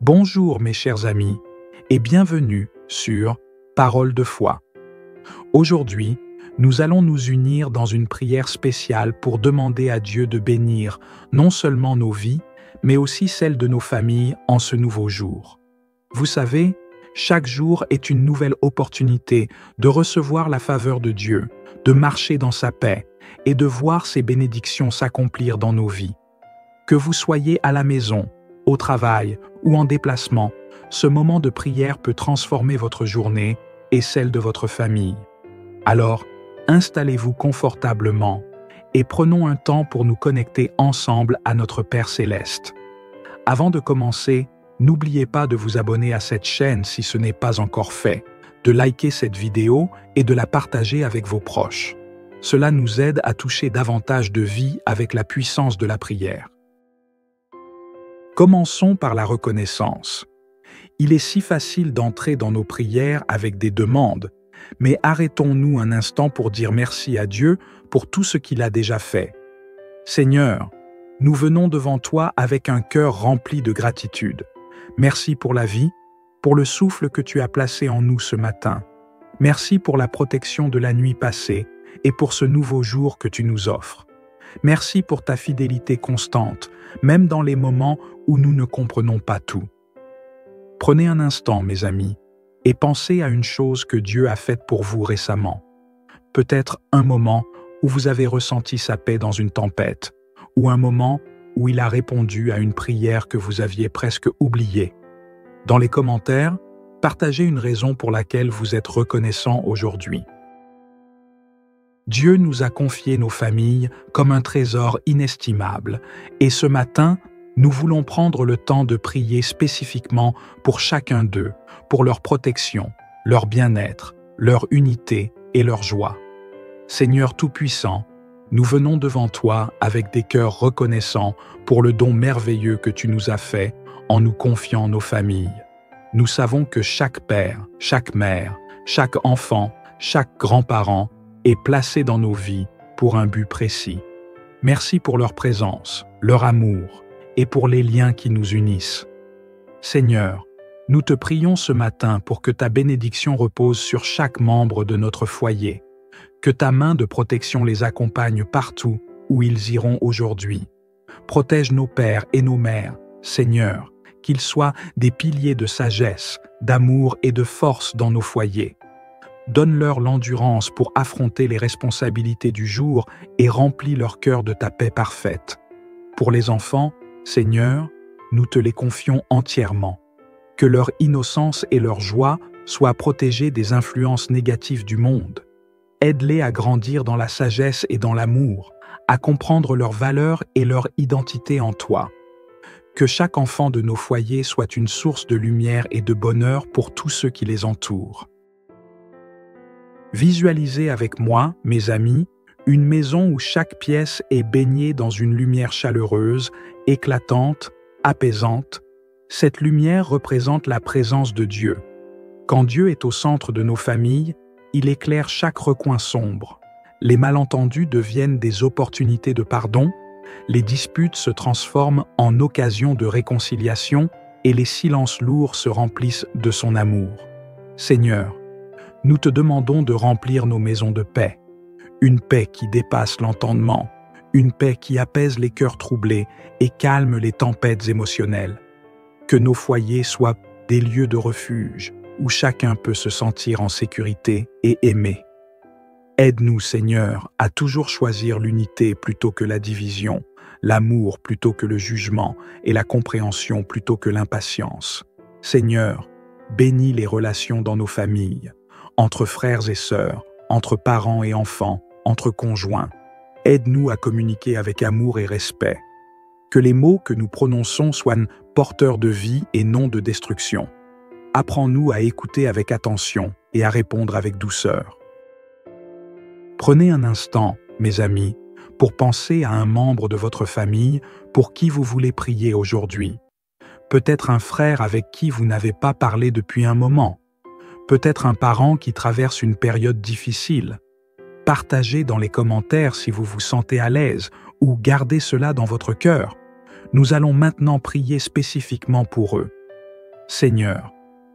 Bonjour mes chers amis et bienvenue sur Parole de foi. Aujourd'hui, nous allons nous unir dans une prière spéciale pour demander à Dieu de bénir non seulement nos vies, mais aussi celles de nos familles en ce nouveau jour. Vous savez, chaque jour est une nouvelle opportunité de recevoir la faveur de Dieu, de marcher dans sa paix et de voir ses bénédictions s'accomplir dans nos vies. Que vous soyez à la maison, au travail ou en déplacement, ce moment de prière peut transformer votre journée et celle de votre famille. Alors, installez-vous confortablement et prenons un temps pour nous connecter ensemble à notre Père Céleste. Avant de commencer, n'oubliez pas de vous abonner à cette chaîne si ce n'est pas encore fait, de liker cette vidéo et de la partager avec vos proches. Cela nous aide à toucher davantage de vies avec la puissance de la prière. Commençons par la reconnaissance. Il est si facile d'entrer dans nos prières avec des demandes, mais arrêtons-nous un instant pour dire merci à Dieu pour tout ce qu'il a déjà fait. Seigneur, nous venons devant toi avec un cœur rempli de gratitude. Merci pour la vie, pour le souffle que tu as placé en nous ce matin. Merci pour la protection de la nuit passée et pour ce nouveau jour que tu nous offres. Merci pour ta fidélité constante, même dans les moments où nous ne comprenons pas tout. Prenez un instant, mes amis, et pensez à une chose que Dieu a faite pour vous récemment. Peut-être un moment où vous avez ressenti sa paix dans une tempête, ou un moment où il a répondu à une prière que vous aviez presque oubliée. Dans les commentaires, partagez une raison pour laquelle vous êtes reconnaissant aujourd'hui. Dieu nous a confié nos familles comme un trésor inestimable, et ce matin, nous voulons prendre le temps de prier spécifiquement pour chacun d'eux, pour leur protection, leur bien-être, leur unité et leur joie. Seigneur Tout-Puissant, nous venons devant toi avec des cœurs reconnaissants pour le don merveilleux que tu nous as fait en nous confiant nos familles. Nous savons que chaque père, chaque mère, chaque enfant, chaque grand-parent est placé dans nos vies pour un but précis. Merci pour leur présence, leur amour et pour les liens qui nous unissent. Seigneur, nous te prions ce matin pour que ta bénédiction repose sur chaque membre de notre foyer, que ta main de protection les accompagne partout où ils iront aujourd'hui. Protège nos pères et nos mères, Seigneur, qu'ils soient des piliers de sagesse, d'amour et de force dans nos foyers. Donne-leur l'endurance pour affronter les responsabilités du jour et remplis leur cœur de ta paix parfaite. Pour les enfants, Seigneur, nous te les confions entièrement. Que leur innocence et leur joie soient protégées des influences négatives du monde. Aide-les à grandir dans la sagesse et dans l'amour, à comprendre leurs valeurs et leur identité en toi. Que chaque enfant de nos foyers soit une source de lumière et de bonheur pour tous ceux qui les entourent. Visualisez avec moi, mes amis, une maison où chaque pièce est baignée dans une lumière chaleureuse, éclatante, apaisante. Cette lumière représente la présence de Dieu. Quand Dieu est au centre de nos familles, il éclaire chaque recoin sombre. Les malentendus deviennent des opportunités de pardon, les disputes se transforment en occasions de réconciliation et les silences lourds se remplissent de son amour. Seigneur, nous te demandons de remplir nos maisons de paix, une paix qui dépasse l'entendement, une paix qui apaise les cœurs troublés et calme les tempêtes émotionnelles. Que nos foyers soient des lieux de refuge où chacun peut se sentir en sécurité et aimé. Aide-nous, Seigneur, à toujours choisir l'unité plutôt que la division, l'amour plutôt que le jugement et la compréhension plutôt que l'impatience. Seigneur, bénis les relations dans nos familles, entre frères et sœurs, entre parents et enfants, entre conjoints. Aide-nous à communiquer avec amour et respect. Que les mots que nous prononçons soient porteurs de vie et non de destruction. Apprends-nous à écouter avec attention et à répondre avec douceur. Prenez un instant, mes amis, pour penser à un membre de votre famille pour qui vous voulez prier aujourd'hui. Peut-être un frère avec qui vous n'avez pas parlé depuis un moment. Peut-être un parent qui traverse une période difficile. Partagez dans les commentaires si vous vous sentez à l'aise ou gardez cela dans votre cœur. Nous allons maintenant prier spécifiquement pour eux. Seigneur,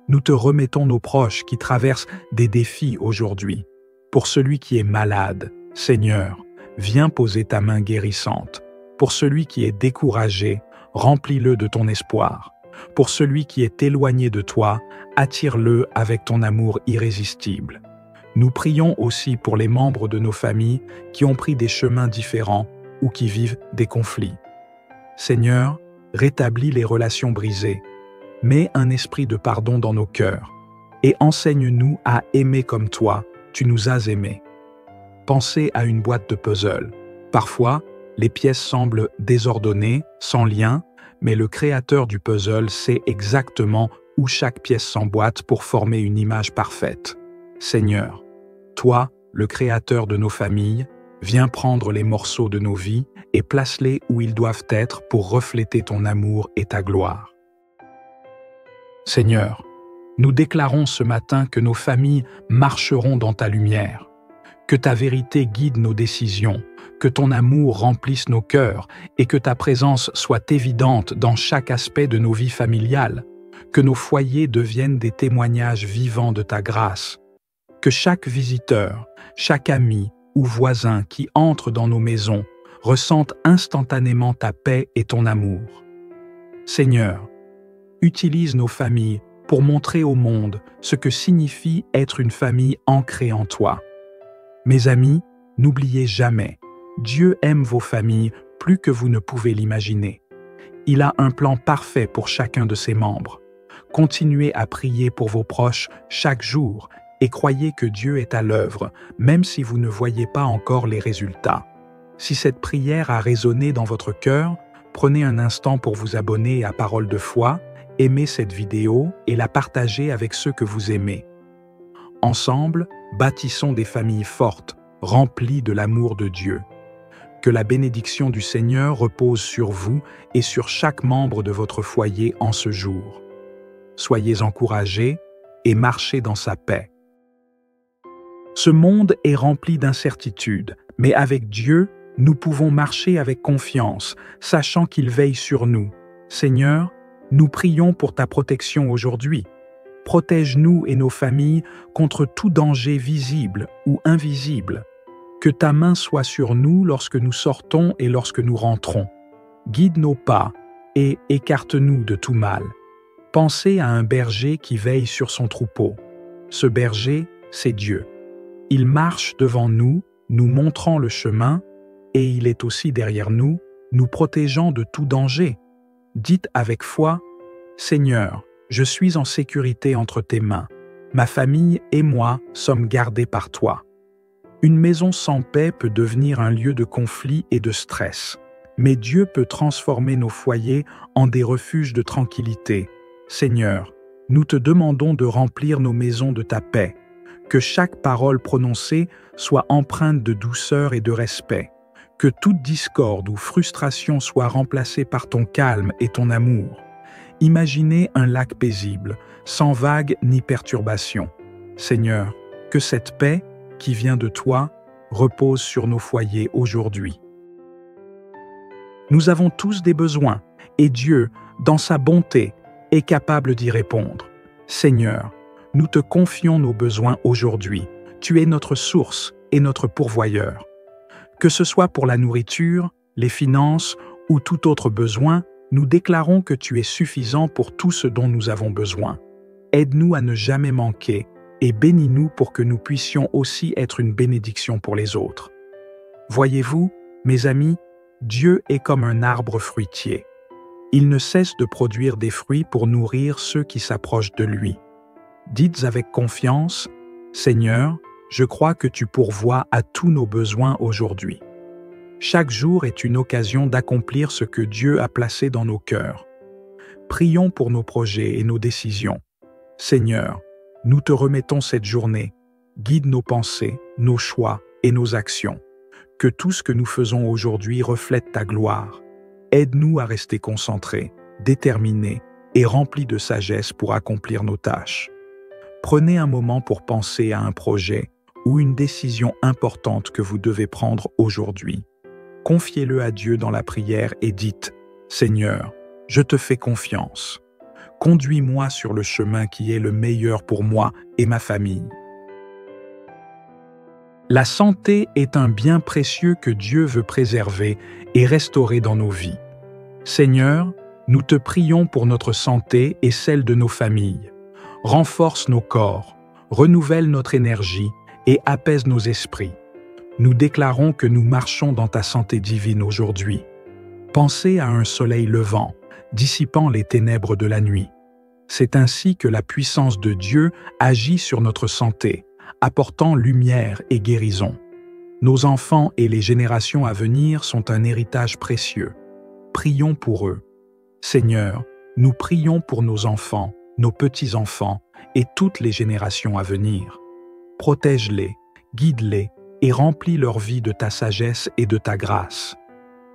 nous te remettons nos proches qui traversent des défis aujourd'hui. Pour celui qui est malade, Seigneur, viens poser ta main guérissante. Pour celui qui est découragé, remplis-le de ton espoir. Pour celui qui est éloigné de toi, attire-le avec ton amour irrésistible. Nous prions aussi pour les membres de nos familles qui ont pris des chemins différents ou qui vivent des conflits. Seigneur, rétablis les relations brisées. Mets un esprit de pardon dans nos cœurs et enseigne-nous à aimer comme toi, tu nous as aimés. Pensez à une boîte de puzzle. Parfois, les pièces semblent désordonnées, sans lien, mais le créateur du puzzle sait exactement où chaque pièce s'emboîte pour former une image parfaite. Seigneur, toi, le créateur de nos familles, viens prendre les morceaux de nos vies et place-les où ils doivent être pour refléter ton amour et ta gloire. Seigneur, nous déclarons ce matin que nos familles marcheront dans ta lumière, que ta vérité guide nos décisions, que ton amour remplisse nos cœurs et que ta présence soit évidente dans chaque aspect de nos vies familiales, que nos foyers deviennent des témoignages vivants de ta grâce, que chaque visiteur, chaque ami ou voisin qui entre dans nos maisons ressente instantanément ta paix et ton amour. Seigneur, utilise nos familles pour montrer au monde ce que signifie être une famille ancrée en toi. Mes amis, n'oubliez jamais, Dieu aime vos familles plus que vous ne pouvez l'imaginer. Il a un plan parfait pour chacun de ses membres. Continuez à prier pour vos proches chaque jour et croyez que Dieu est à l'œuvre, même si vous ne voyez pas encore les résultats. Si cette prière a résonné dans votre cœur, prenez un instant pour vous abonner à Parole de foi, aimez cette vidéo et la partagez avec ceux que vous aimez. Ensemble, bâtissons des familles fortes, remplies de l'amour de Dieu. Que la bénédiction du Seigneur repose sur vous et sur chaque membre de votre foyer en ce jour. Soyez encouragés et marchez dans sa paix. Ce monde est rempli d'incertitudes, mais avec Dieu, nous pouvons marcher avec confiance, sachant qu'il veille sur nous. Seigneur, nous prions pour ta protection aujourd'hui. Protège-nous et nos familles contre tout danger visible ou invisible. Que ta main soit sur nous lorsque nous sortons et lorsque nous rentrons. Guide nos pas et écarte-nous de tout mal. Pensez à un berger qui veille sur son troupeau. Ce berger, c'est Dieu. Il marche devant nous, nous montrant le chemin, et il est aussi derrière nous, nous protégeant de tout danger. Dites avec foi, « Seigneur, je suis en sécurité entre tes mains. Ma famille et moi sommes gardés par toi. » Une maison sans paix peut devenir un lieu de conflit et de stress, mais Dieu peut transformer nos foyers en des refuges de tranquillité. Seigneur, nous te demandons de remplir nos maisons de ta paix, que chaque parole prononcée soit empreinte de douceur et de respect, que toute discorde ou frustration soit remplacée par ton calme et ton amour. Imaginez un lac paisible, sans vagues ni perturbations. Seigneur, que cette paix, qui vient de toi, repose sur nos foyers aujourd'hui. Nous avons tous des besoins, et Dieu, dans sa bonté, est capable d'y répondre. Seigneur, nous te confions nos besoins aujourd'hui. Tu es notre source et notre pourvoyeur. Que ce soit pour la nourriture, les finances ou tout autre besoin, nous déclarons que tu es suffisant pour tout ce dont nous avons besoin. Aide-nous à ne jamais manquer et bénis-nous pour que nous puissions aussi être une bénédiction pour les autres. Voyez-vous, mes amis, Dieu est comme un arbre fruitier. Il ne cesse de produire des fruits pour nourrir ceux qui s'approchent de lui. Dites avec confiance, « Seigneur, je crois que tu pourvois à tous nos besoins aujourd'hui. » Chaque jour est une occasion d'accomplir ce que Dieu a placé dans nos cœurs. Prions pour nos projets et nos décisions. Seigneur, nous te remettons cette journée. Guide nos pensées, nos choix et nos actions. Que tout ce que nous faisons aujourd'hui reflète ta gloire. Aide-nous à rester concentrés, déterminés et remplis de sagesse pour accomplir nos tâches. Prenez un moment pour penser à un projet ou une décision importante que vous devez prendre aujourd'hui. Confiez-le à Dieu dans la prière et dites « Seigneur, je te fais confiance. » Conduis-moi sur le chemin qui est le meilleur pour moi et ma famille. La santé est un bien précieux que Dieu veut préserver et restaurer dans nos vies. Seigneur, nous te prions pour notre santé et celle de nos familles. Renforce nos corps, renouvelle notre énergie et apaise nos esprits. Nous déclarons que nous marchons dans ta santé divine aujourd'hui. Pensez à un soleil levant, dissipant les ténèbres de la nuit. C'est ainsi que la puissance de Dieu agit sur notre santé, apportant lumière et guérison. Nos enfants et les générations à venir sont un héritage précieux. Prions pour eux. Seigneur, nous prions pour nos enfants, nos petits-enfants et toutes les générations à venir. Protège-les, guide-les et remplis leur vie de ta sagesse et de ta grâce.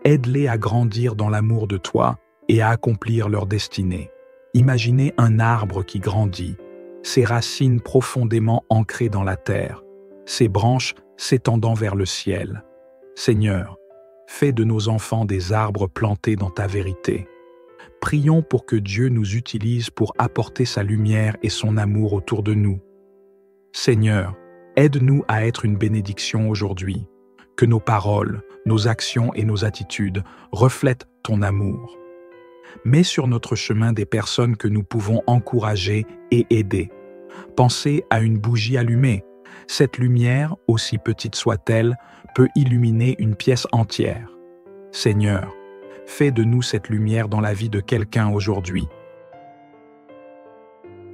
Aide-les à grandir dans l'amour de toi et à accomplir leur destinée. Imaginez un arbre qui grandit, ses racines profondément ancrées dans la terre, ses branches s'étendant vers le ciel. Seigneur, fais de nos enfants des arbres plantés dans ta vérité. Prions pour que Dieu nous utilise pour apporter sa lumière et son amour autour de nous. Seigneur, aide-nous à être une bénédiction aujourd'hui, que nos paroles, nos actions et nos attitudes reflètent ton amour. Mets sur notre chemin des personnes que nous pouvons encourager et aider. Pensez à une bougie allumée. Cette lumière, aussi petite soit-elle, peut illuminer une pièce entière. Seigneur, fais de nous cette lumière dans la vie de quelqu'un aujourd'hui.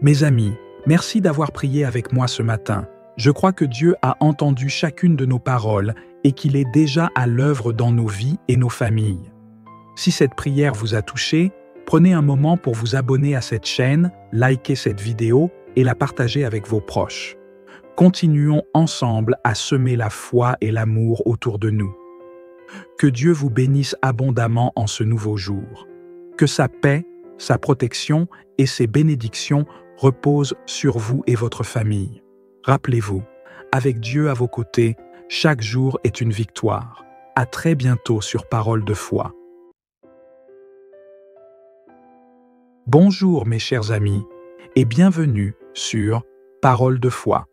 Mes amis, merci d'avoir prié avec moi ce matin. Je crois que Dieu a entendu chacune de nos paroles et qu'il est déjà à l'œuvre dans nos vies et nos familles. Si cette prière vous a touché, prenez un moment pour vous abonner à cette chaîne, liker cette vidéo et la partager avec vos proches. Continuons ensemble à semer la foi et l'amour autour de nous. Que Dieu vous bénisse abondamment en ce nouveau jour. Que sa paix, sa protection et ses bénédictions reposent sur vous et votre famille. Rappelez-vous, avec Dieu à vos côtés, chaque jour est une victoire. À très bientôt sur Parole de foi. Bonjour mes chers amis et bienvenue sur Parole de foi.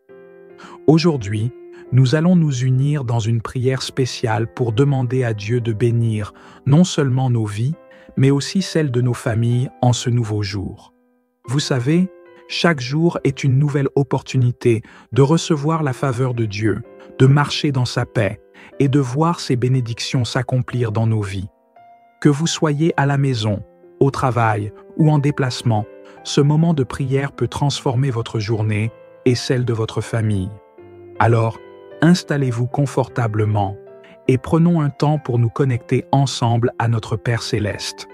Aujourd'hui, nous allons nous unir dans une prière spéciale pour demander à Dieu de bénir non seulement nos vies, mais aussi celles de nos familles en ce nouveau jour. Vous savez, chaque jour est une nouvelle opportunité de recevoir la faveur de Dieu, de marcher dans sa paix et de voir ses bénédictions s'accomplir dans nos vies. Que vous soyez à la maison, au travail ou en déplacement, ce moment de prière peut transformer votre journée et celle de votre famille. Alors, installez-vous confortablement et prenons un temps pour nous connecter ensemble à notre Père Céleste.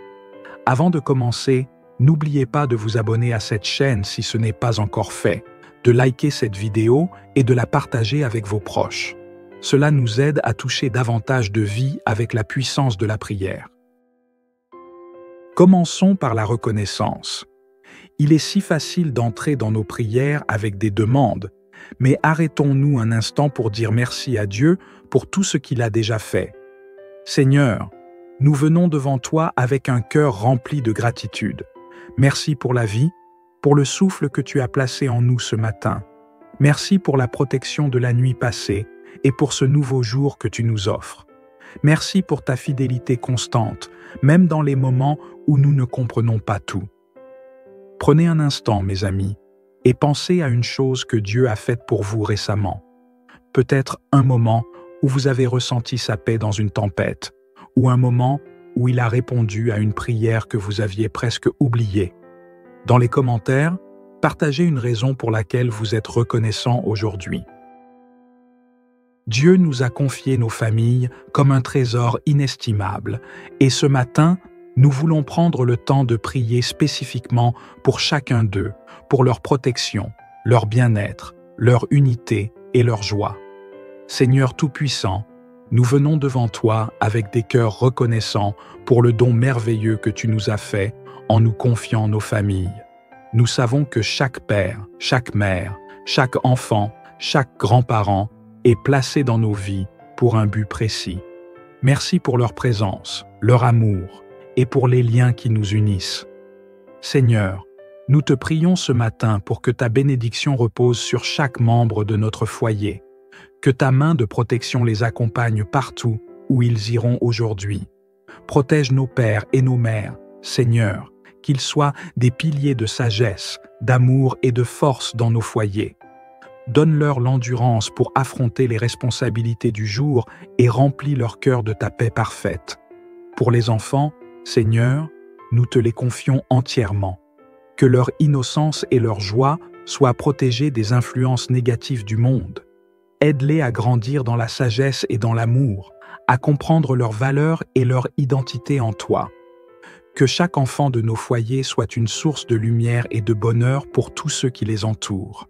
Avant de commencer, n'oubliez pas de vous abonner à cette chaîne si ce n'est pas encore fait, de liker cette vidéo et de la partager avec vos proches. Cela nous aide à toucher davantage de vies avec la puissance de la prière. Commençons par la reconnaissance. Il est si facile d'entrer dans nos prières avec des demandes, mais arrêtons-nous un instant pour dire merci à Dieu pour tout ce qu'il a déjà fait. Seigneur, nous venons devant toi avec un cœur rempli de gratitude. Merci pour la vie, pour le souffle que tu as placé en nous ce matin. Merci pour la protection de la nuit passée et pour ce nouveau jour que tu nous offres. Merci pour ta fidélité constante, même dans les moments où nous ne comprenons pas tout. Prenez un instant, mes amis, et pensez à une chose que Dieu a faite pour vous récemment. Peut-être un moment où vous avez ressenti sa paix dans une tempête, ou un moment où il a répondu à une prière que vous aviez presque oubliée. Dans les commentaires, partagez une raison pour laquelle vous êtes reconnaissant aujourd'hui. Dieu nous a confié nos familles comme un trésor inestimable, et ce matin, nous voulons prendre le temps de prier spécifiquement pour chacun d'eux, pour leur protection, leur bien-être, leur unité et leur joie. Seigneur Tout-Puissant, nous venons devant toi avec des cœurs reconnaissants pour le don merveilleux que tu nous as fait en nous confiant nos familles. Nous savons que chaque père, chaque mère, chaque enfant, chaque grand-parent est placé dans nos vies pour un but précis. Merci pour leur présence, leur amour et pour les liens qui nous unissent. Seigneur, Nous te prions ce matin pour que ta bénédiction repose sur chaque membre de notre foyer, que ta main de protection les accompagne partout où ils iront aujourd'hui. Protège nos pères et nos mères, Seigneur, qu'ils soient des piliers de sagesse, d'amour et de force dans nos foyers. Donne-leur l'endurance pour affronter les responsabilités du jour et remplis leur cœur de ta paix parfaite. Pour les enfants, Seigneur, nous te les confions entièrement. Que leur innocence et leur joie soient protégées des influences négatives du monde. Aide-les à grandir dans la sagesse et dans l'amour, à comprendre leurs valeurs et leur identité en toi. Que chaque enfant de nos foyers soit une source de lumière et de bonheur pour tous ceux qui les entourent.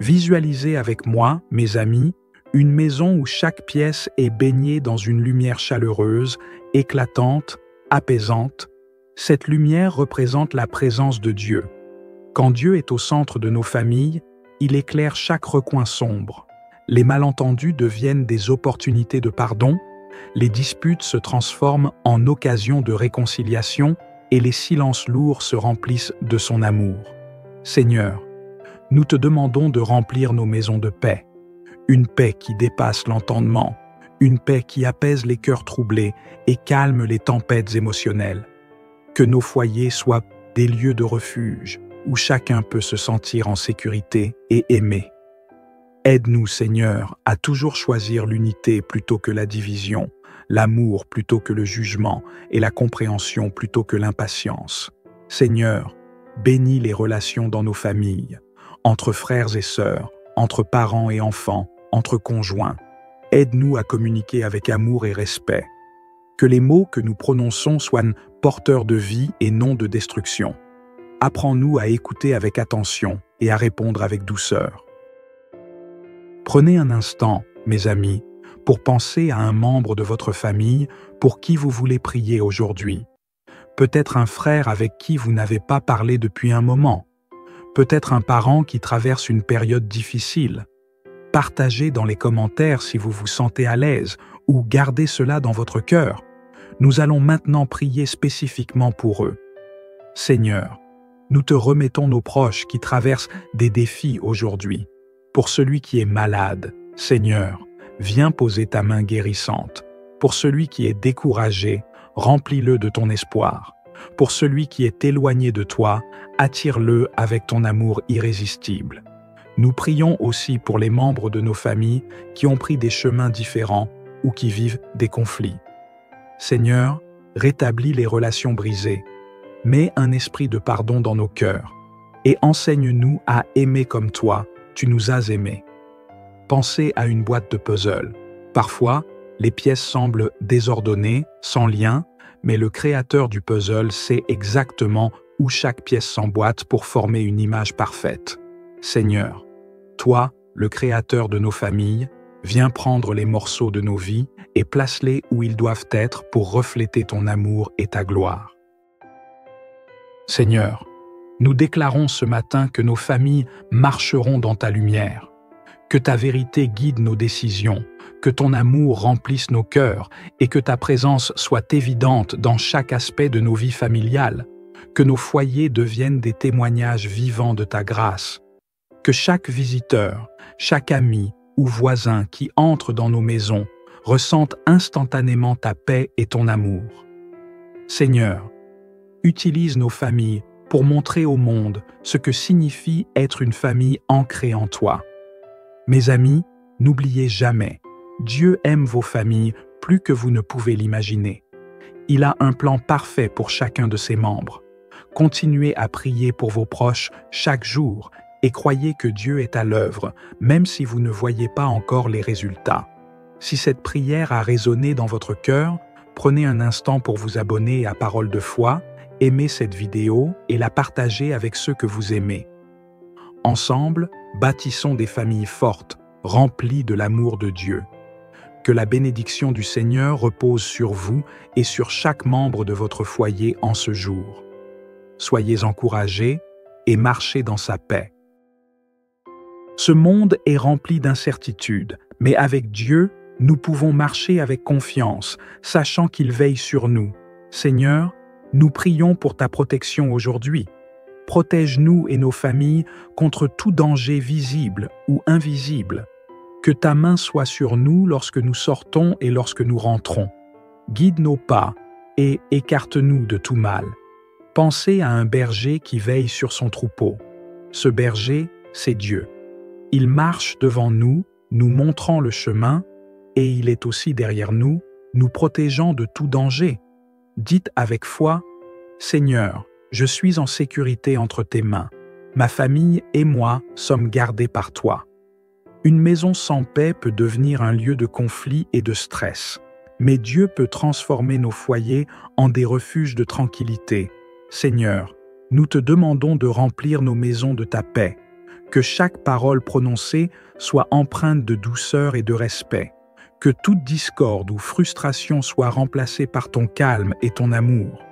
Visualisez avec moi, mes amis, une maison où chaque pièce est baignée dans une lumière chaleureuse, éclatante, apaisante. Cette lumière représente la présence de Dieu. Quand Dieu est au centre de nos familles, il éclaire chaque recoin sombre. Les malentendus deviennent des opportunités de pardon, les disputes se transforment en occasions de réconciliation et les silences lourds se remplissent de son amour. Seigneur, nous te demandons de remplir nos maisons de paix, une paix qui dépasse l'entendement, une paix qui apaise les cœurs troublés et calme les tempêtes émotionnelles. Que nos foyers soient des lieux de refuge où chacun peut se sentir en sécurité et aimé. Aide-nous, Seigneur, à toujours choisir l'unité plutôt que la division, l'amour plutôt que le jugement et la compréhension plutôt que l'impatience. Seigneur, bénis les relations dans nos familles, entre frères et sœurs, entre parents et enfants, entre conjoints. Aide-nous à communiquer avec amour et respect. Que les mots que nous prononçons soient porteurs de vie et non de destruction. Apprends-nous à écouter avec attention et à répondre avec douceur. Prenez un instant, mes amis, pour penser à un membre de votre famille pour qui vous voulez prier aujourd'hui. Peut-être un frère avec qui vous n'avez pas parlé depuis un moment. Peut-être un parent qui traverse une période difficile. Partagez dans les commentaires si vous vous sentez à l'aise ou gardez cela dans votre cœur. Nous allons maintenant prier spécifiquement pour eux. Seigneur, nous te remettons nos proches qui traversent des défis aujourd'hui. Pour celui qui est malade, Seigneur, viens poser ta main guérissante. Pour celui qui est découragé, remplis-le de ton espoir. Pour celui qui est éloigné de toi, attire-le avec ton amour irrésistible. Nous prions aussi pour les membres de nos familles qui ont pris des chemins différents ou qui vivent des conflits. Seigneur, rétablis les relations brisées. Mets un esprit de pardon dans nos cœurs et enseigne-nous à aimer comme toi, tu nous as aimés. Pensez à une boîte de puzzle. Parfois, les pièces semblent désordonnées, sans lien, mais le créateur du puzzle sait exactement où chaque pièce s'emboîte pour former une image parfaite. Seigneur, toi, le créateur de nos familles, viens prendre les morceaux de nos vies et place-les où ils doivent être pour refléter ton amour et ta gloire. Seigneur, nous déclarons ce matin que nos familles marcheront dans ta lumière, que ta vérité guide nos décisions, que ton amour remplisse nos cœurs et que ta présence soit évidente dans chaque aspect de nos vies familiales, que nos foyers deviennent des témoignages vivants de ta grâce, que chaque visiteur, chaque ami ou voisin qui entre dans nos maisons ressente instantanément ta paix et ton amour. Seigneur, utilise nos familles pour montrer au monde ce que signifie être une famille ancrée en toi. Mes amis, n'oubliez jamais, Dieu aime vos familles plus que vous ne pouvez l'imaginer. Il a un plan parfait pour chacun de ses membres. Continuez à prier pour vos proches chaque jour et croyez que Dieu est à l'œuvre, même si vous ne voyez pas encore les résultats. Si cette prière a résonné dans votre cœur, prenez un instant pour vous abonner à Parole de foi, aimez cette vidéo et la partagez avec ceux que vous aimez. Ensemble, bâtissons des familles fortes, remplies de l'amour de Dieu. Que la bénédiction du Seigneur repose sur vous et sur chaque membre de votre foyer en ce jour. Soyez encouragés et marchez dans sa paix. Ce monde est rempli d'incertitudes, mais avec Dieu, nous pouvons marcher avec confiance, sachant qu'il veille sur nous. Seigneur, Nous prions pour ta protection aujourd'hui. Protège-nous et nos familles contre tout danger visible ou invisible. Que ta main soit sur nous lorsque nous sortons et lorsque nous rentrons. Guide nos pas et écarte-nous de tout mal. Pensez à un berger qui veille sur son troupeau. Ce berger, c'est Dieu. Il marche devant nous, nous montrant le chemin, et il est aussi derrière nous, nous protégeant de tout danger. Dites avec foi, « Seigneur, je suis en sécurité entre tes mains. Ma famille et moi sommes gardés par toi. » Une maison sans paix peut devenir un lieu de conflit et de stress. Mais Dieu peut transformer nos foyers en des refuges de tranquillité. Seigneur, nous te demandons de remplir nos maisons de ta paix. Que chaque parole prononcée soit empreinte de douceur et de respect. Que toute discorde ou frustration soit remplacée par ton calme et ton amour.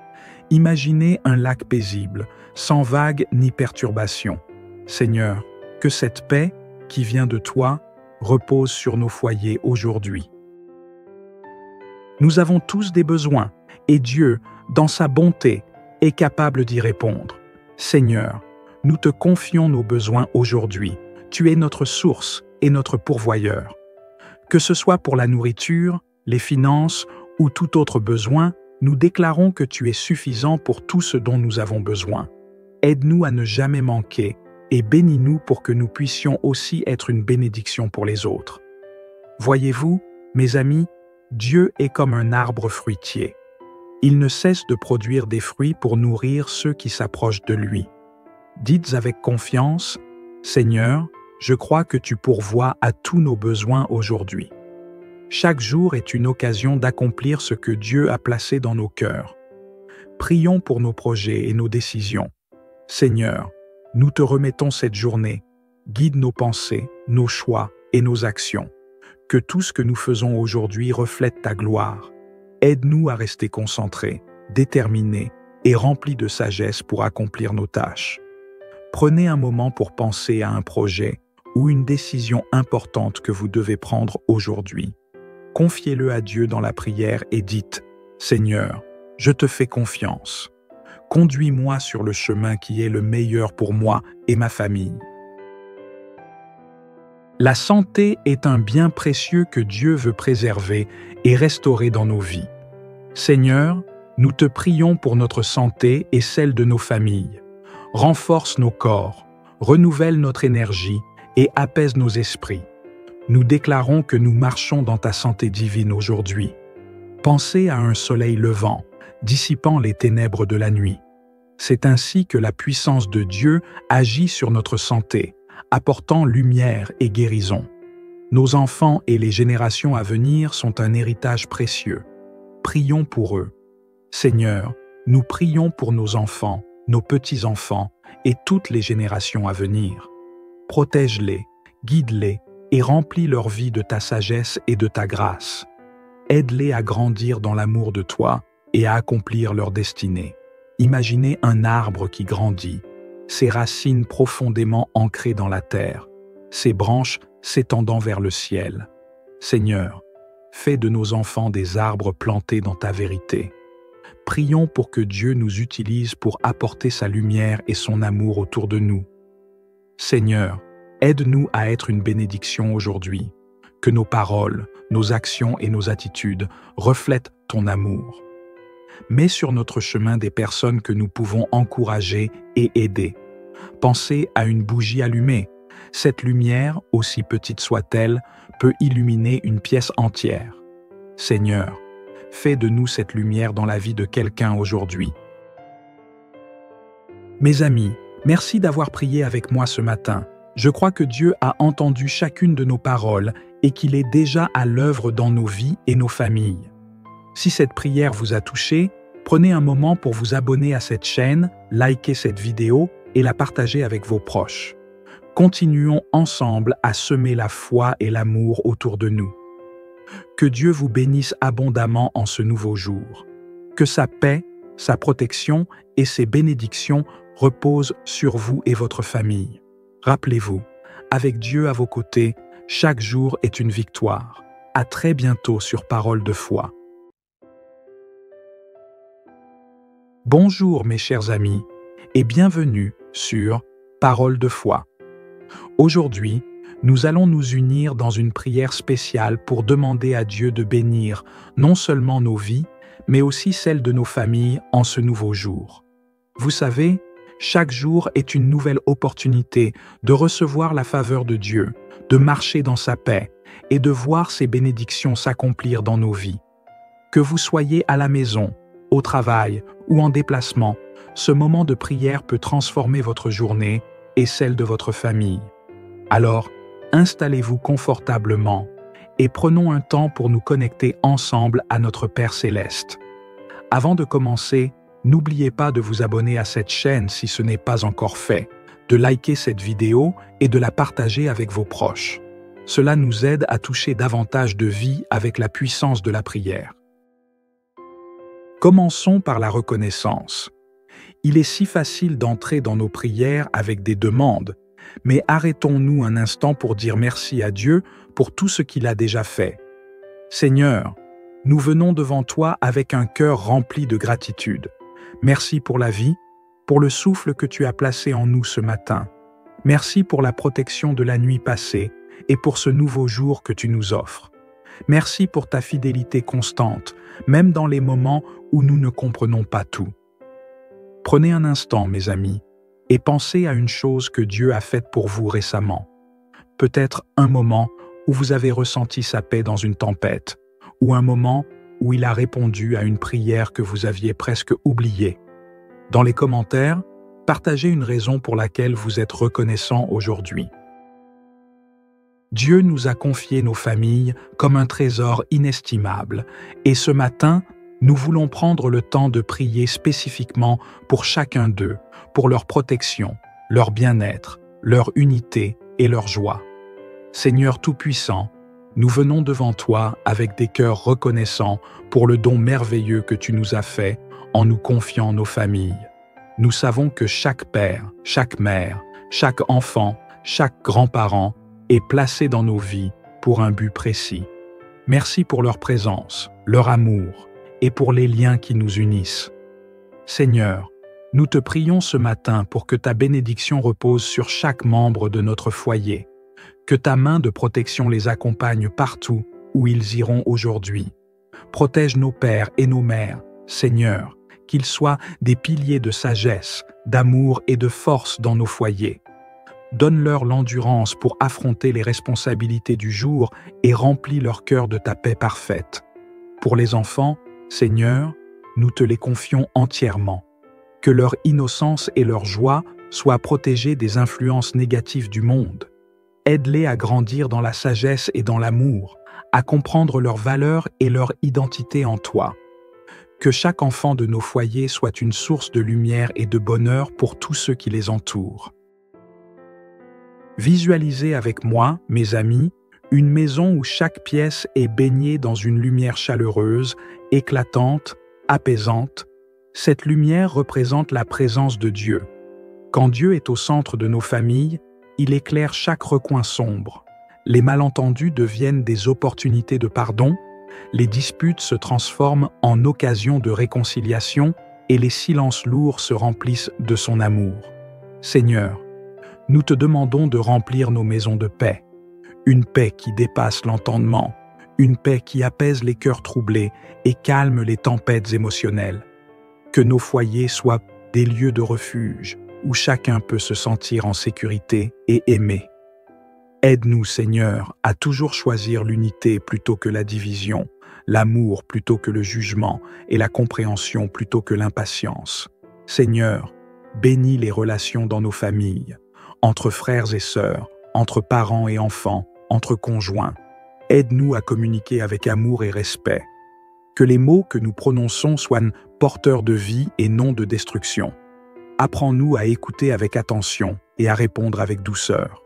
Imaginez un lac paisible, sans vagues ni perturbations. Seigneur, que cette paix, qui vient de toi, repose sur nos foyers aujourd'hui. Nous avons tous des besoins, et Dieu, dans sa bonté, est capable d'y répondre. Seigneur, nous te confions nos besoins aujourd'hui. Tu es notre source et notre pourvoyeur. Que ce soit pour la nourriture, les finances ou tout autre besoin, nous déclarons que tu es suffisant pour tout ce dont nous avons besoin. Aide-nous à ne jamais manquer et bénis-nous pour que nous puissions aussi être une bénédiction pour les autres. Voyez-vous, mes amis, Dieu est comme un arbre fruitier. Il ne cesse de produire des fruits pour nourrir ceux qui s'approchent de lui. Dites avec confiance, « Seigneur, je crois que tu pourvois à tous nos besoins aujourd'hui. » Chaque jour est une occasion d'accomplir ce que Dieu a placé dans nos cœurs. Prions pour nos projets et nos décisions. Seigneur, nous te remettons cette journée. Guide nos pensées, nos choix et nos actions. Que tout ce que nous faisons aujourd'hui reflète ta gloire. Aide-nous à rester concentrés, déterminés et remplis de sagesse pour accomplir nos tâches. Prenez un moment pour penser à un projet ou une décision importante que vous devez prendre aujourd'hui. Confiez-le à Dieu dans la prière et dites « Seigneur, je te fais confiance. Conduis-moi sur le chemin qui est le meilleur pour moi et ma famille. » La santé est un bien précieux que Dieu veut préserver et restaurer dans nos vies. Seigneur, nous te prions pour notre santé et celle de nos familles. Renforce nos corps, renouvelle notre énergie et apaise nos esprits. Nous déclarons que nous marchons dans ta santé divine aujourd'hui. Pensez à un soleil levant, dissipant les ténèbres de la nuit. C'est ainsi que la puissance de Dieu agit sur notre santé, apportant lumière et guérison. Nos enfants et les générations à venir sont un héritage précieux. Prions pour eux. Seigneur, nous prions pour nos enfants, nos petits-enfants et toutes les générations à venir. Protège-les, guide-les et remplis leur vie de ta sagesse et de ta grâce. Aide-les à grandir dans l'amour de toi et à accomplir leur destinée. Imaginez un arbre qui grandit, ses racines profondément ancrées dans la terre, ses branches s'étendant vers le ciel. Seigneur, fais de nos enfants des arbres plantés dans ta vérité. Prions pour que Dieu nous utilise pour apporter sa lumière et son amour autour de nous. Seigneur, aide-nous à être une bénédiction aujourd'hui. Que nos paroles, nos actions et nos attitudes reflètent ton amour. Mets sur notre chemin des personnes que nous pouvons encourager et aider. Pensez à une bougie allumée. Cette lumière, aussi petite soit-elle, peut illuminer une pièce entière. Seigneur, fais de nous cette lumière dans la vie de quelqu'un aujourd'hui. Mes amis, merci d'avoir prié avec moi ce matin. Je crois que Dieu a entendu chacune de nos paroles et qu'il est déjà à l'œuvre dans nos vies et nos familles. Si cette prière vous a touché, prenez un moment pour vous abonner à cette chaîne, liker cette vidéo et la partager avec vos proches. Continuons ensemble à semer la foi et l'amour autour de nous. Que Dieu vous bénisse abondamment en ce nouveau jour. Que sa paix, sa protection et ses bénédictions reposent sur vous et votre famille. Rappelez-vous, avec Dieu à vos côtés, chaque jour est une victoire. À très bientôt sur Parole de foi. Bonjour mes chers amis et bienvenue sur Parole de foi. Aujourd'hui, nous allons nous unir dans une prière spéciale pour demander à Dieu de bénir non seulement nos vies, mais aussi celles de nos familles en ce nouveau jour. Vous savez, chaque jour est une nouvelle opportunité de recevoir la faveur de Dieu, de marcher dans sa paix et de voir ses bénédictions s'accomplir dans nos vies. Que vous soyez à la maison, au travail ou en déplacement, ce moment de prière peut transformer votre journée et celle de votre famille. Alors, installez-vous confortablement et prenons un temps pour nous connecter ensemble à notre Père Céleste. Avant de commencer, n'oubliez pas de vous abonner à cette chaîne si ce n'est pas encore fait, de liker cette vidéo et de la partager avec vos proches. Cela nous aide à toucher davantage de vies avec la puissance de la prière. Commençons par la reconnaissance. Il est si facile d'entrer dans nos prières avec des demandes, mais arrêtons-nous un instant pour dire merci à Dieu pour tout ce qu'il a déjà fait. Seigneur, nous venons devant toi avec un cœur rempli de gratitude. Merci pour la vie, pour le souffle que tu as placé en nous ce matin. Merci pour la protection de la nuit passée et pour ce nouveau jour que tu nous offres. Merci pour ta fidélité constante, même dans les moments où nous ne comprenons pas tout. Prenez un instant, mes amis, et pensez à une chose que Dieu a faite pour vous récemment. Peut-être un moment où vous avez ressenti sa paix dans une tempête, ou un moment où il a répondu à une prière que vous aviez presque oubliée. Dans les commentaires, partagez une raison pour laquelle vous êtes reconnaissant aujourd'hui. Dieu nous a confié nos familles comme un trésor inestimable, et ce matin, nous voulons prendre le temps de prier spécifiquement pour chacun d'eux, pour leur protection, leur bien-être, leur unité et leur joie. Seigneur Tout-Puissant, nous venons devant toi avec des cœurs reconnaissants pour le don merveilleux que tu nous as fait en nous confiant nos familles. Nous savons que chaque père, chaque mère, chaque enfant, chaque grand-parent est placé dans nos vies pour un but précis. Merci pour leur présence, leur amour et pour les liens qui nous unissent. Seigneur, nous te prions ce matin pour que ta bénédiction repose sur chaque membre de notre foyer, que ta main de protection les accompagne partout où ils iront aujourd'hui. Protège nos pères et nos mères, Seigneur, qu'ils soient des piliers de sagesse, d'amour et de force dans nos foyers. Donne-leur l'endurance pour affronter les responsabilités du jour et remplis leur cœur de ta paix parfaite. Pour les enfants, Seigneur, nous te les confions entièrement. Que leur innocence et leur joie soient protégées des influences négatives du monde. Aide-les à grandir dans la sagesse et dans l'amour, à comprendre leurs valeurs et leur identité en toi. Que chaque enfant de nos foyers soit une source de lumière et de bonheur pour tous ceux qui les entourent. Visualisez avec moi, mes amis, une maison où chaque pièce est baignée dans une lumière chaleureuse, éclatante, apaisante. Cette lumière représente la présence de Dieu. Quand Dieu est au centre de nos familles, il éclaire chaque recoin sombre. Les malentendus deviennent des opportunités de pardon, les disputes se transforment en occasions de réconciliation et les silences lourds se remplissent de son amour. Seigneur, nous te demandons de remplir nos maisons de paix, une paix qui dépasse l'entendement, une paix qui apaise les cœurs troublés et calme les tempêtes émotionnelles. Que nos foyers soient des lieux de refuge où chacun peut se sentir en sécurité et aimé. Aide-nous, Seigneur, à toujours choisir l'unité plutôt que la division, l'amour plutôt que le jugement et la compréhension plutôt que l'impatience. Seigneur, bénis les relations dans nos familles, entre frères et sœurs, entre parents et enfants, entre conjoints. Aide-nous à communiquer avec amour et respect. Que les mots que nous prononçons soient porteurs de vie et non de destruction. Apprends-nous à écouter avec attention et à répondre avec douceur.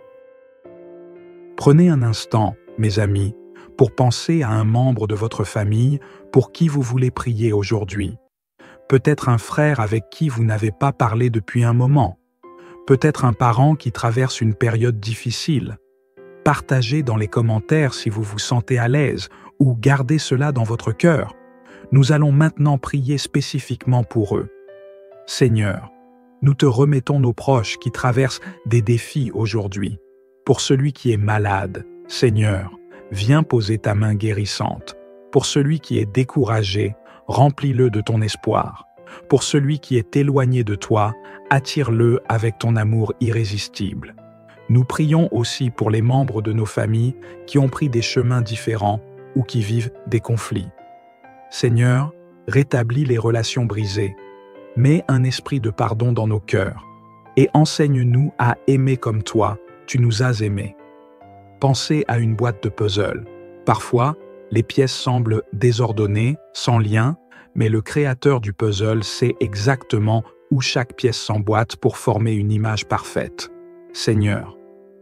Prenez un instant, mes amis, pour penser à un membre de votre famille pour qui vous voulez prier aujourd'hui. Peut-être un frère avec qui vous n'avez pas parlé depuis un moment. Peut-être un parent qui traverse une période difficile. Partagez dans les commentaires si vous vous sentez à l'aise ou gardez cela dans votre cœur. Nous allons maintenant prier spécifiquement pour eux. Seigneur, nous te remettons nos proches qui traversent des défis aujourd'hui. Pour celui qui est malade, Seigneur, viens poser ta main guérissante. Pour celui qui est découragé, remplis-le de ton espoir. Pour celui qui est éloigné de toi, attire-le avec ton amour irrésistible. Nous prions aussi pour les membres de nos familles qui ont pris des chemins différents ou qui vivent des conflits. Seigneur, rétablis les relations brisées. Mets un esprit de pardon dans nos cœurs et enseigne-nous à aimer comme toi, tu nous as aimés. Pensez à une boîte de puzzle. Parfois, les pièces semblent désordonnées, sans lien, mais le créateur du puzzle sait exactement où chaque pièce s'emboîte pour former une image parfaite. Seigneur,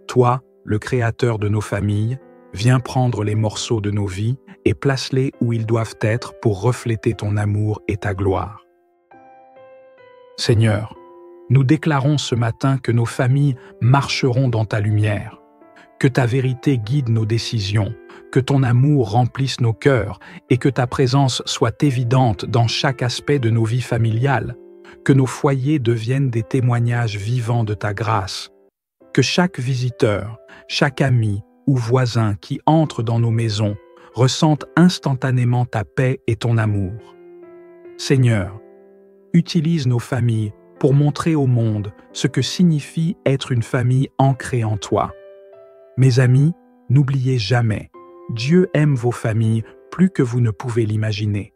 toi, le créateur de nos familles, viens prendre les morceaux de nos vies et place-les où ils doivent être pour refléter ton amour et ta gloire. Seigneur, nous déclarons ce matin que nos familles marcheront dans ta lumière, que ta vérité guide nos décisions, que ton amour remplisse nos cœurs et que ta présence soit évidente dans chaque aspect de nos vies familiales, que nos foyers deviennent des témoignages vivants de ta grâce, que chaque visiteur, chaque ami ou voisin qui entre dans nos maisons ressente instantanément ta paix et ton amour. Seigneur, utilise nos familles pour montrer au monde ce que signifie être une famille ancrée en toi. Mes amis, n'oubliez jamais, Dieu aime vos familles plus que vous ne pouvez l'imaginer.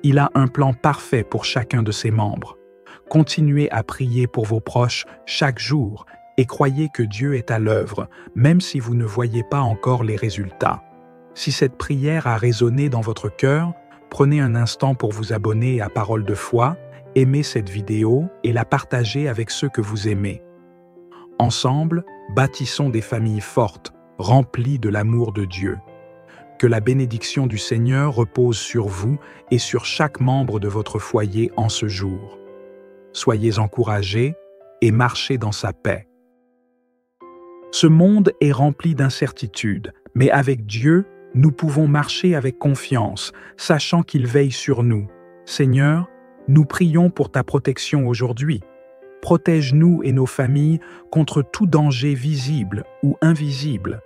Il a un plan parfait pour chacun de ses membres. Continuez à prier pour vos proches chaque jour et croyez que Dieu est à l'œuvre, même si vous ne voyez pas encore les résultats. Si cette prière a résonné dans votre cœur, prenez un instant pour vous abonner à Parole de foi, aimez cette vidéo et la partagez avec ceux que vous aimez. Ensemble, bâtissons des familles fortes, remplies de l'amour de Dieu. Que la bénédiction du Seigneur repose sur vous et sur chaque membre de votre foyer en ce jour. Soyez encouragés et marchez dans sa paix. Ce monde est rempli d'incertitudes, mais avec Dieu, nous pouvons marcher avec confiance, sachant qu'il veille sur nous. Seigneur, nous prions pour ta protection aujourd'hui. Protège-nous et nos familles contre tout danger visible ou invisible.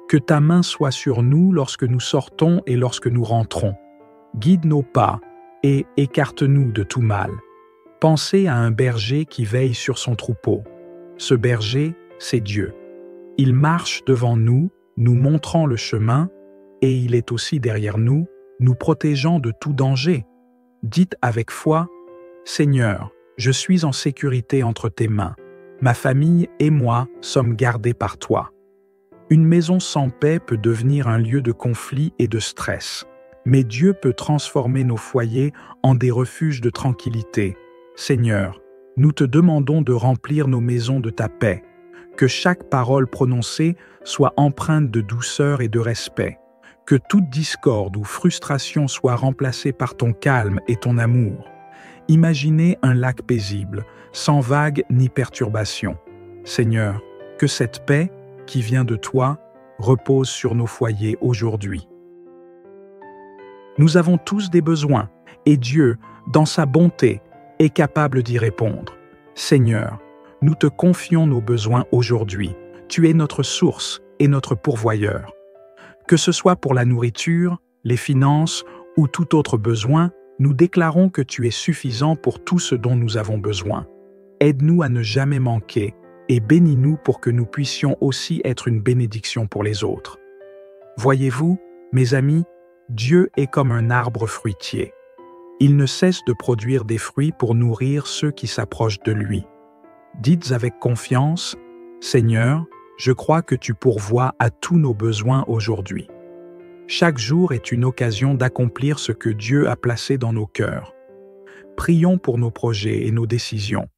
Que ta main soit sur nous lorsque nous sortons et lorsque nous rentrons. Guide nos pas et écarte-nous de tout mal. Pensez à un berger qui veille sur son troupeau. Ce berger, c'est Dieu. Il marche devant nous, nous montrant le chemin, et il est aussi derrière nous, nous protégeant de tout danger. Dites avec foi, « Seigneur, je suis en sécurité entre tes mains. Ma famille et moi sommes gardés par toi. » Une maison sans paix peut devenir un lieu de conflit et de stress, mais Dieu peut transformer nos foyers en des refuges de tranquillité. Seigneur, nous te demandons de remplir nos maisons de ta paix, que chaque parole prononcée soit empreinte de douceur et de respect, que toute discorde ou frustration soit remplacée par ton calme et ton amour. Imaginez un lac paisible, sans vagues ni perturbations. Seigneur, que cette paix, qui vient de toi, repose sur nos foyers aujourd'hui. Nous avons tous des besoins, et Dieu, dans sa bonté, est capable d'y répondre. Seigneur, nous te confions nos besoins aujourd'hui. Tu es notre source et notre pourvoyeur. Que ce soit pour la nourriture, les finances ou tout autre besoin, nous déclarons que tu es suffisant pour tout ce dont nous avons besoin. Aide-nous à ne jamais manquer et bénis-nous pour que nous puissions aussi être une bénédiction pour les autres. Voyez-vous, mes amis, Dieu est comme un arbre fruitier. Il ne cesse de produire des fruits pour nourrir ceux qui s'approchent de lui. Dites avec confiance, « Seigneur, je crois que tu pourvois à tous nos besoins aujourd'hui. » Chaque jour est une occasion d'accomplir ce que Dieu a placé dans nos cœurs. Prions pour nos projets et nos décisions.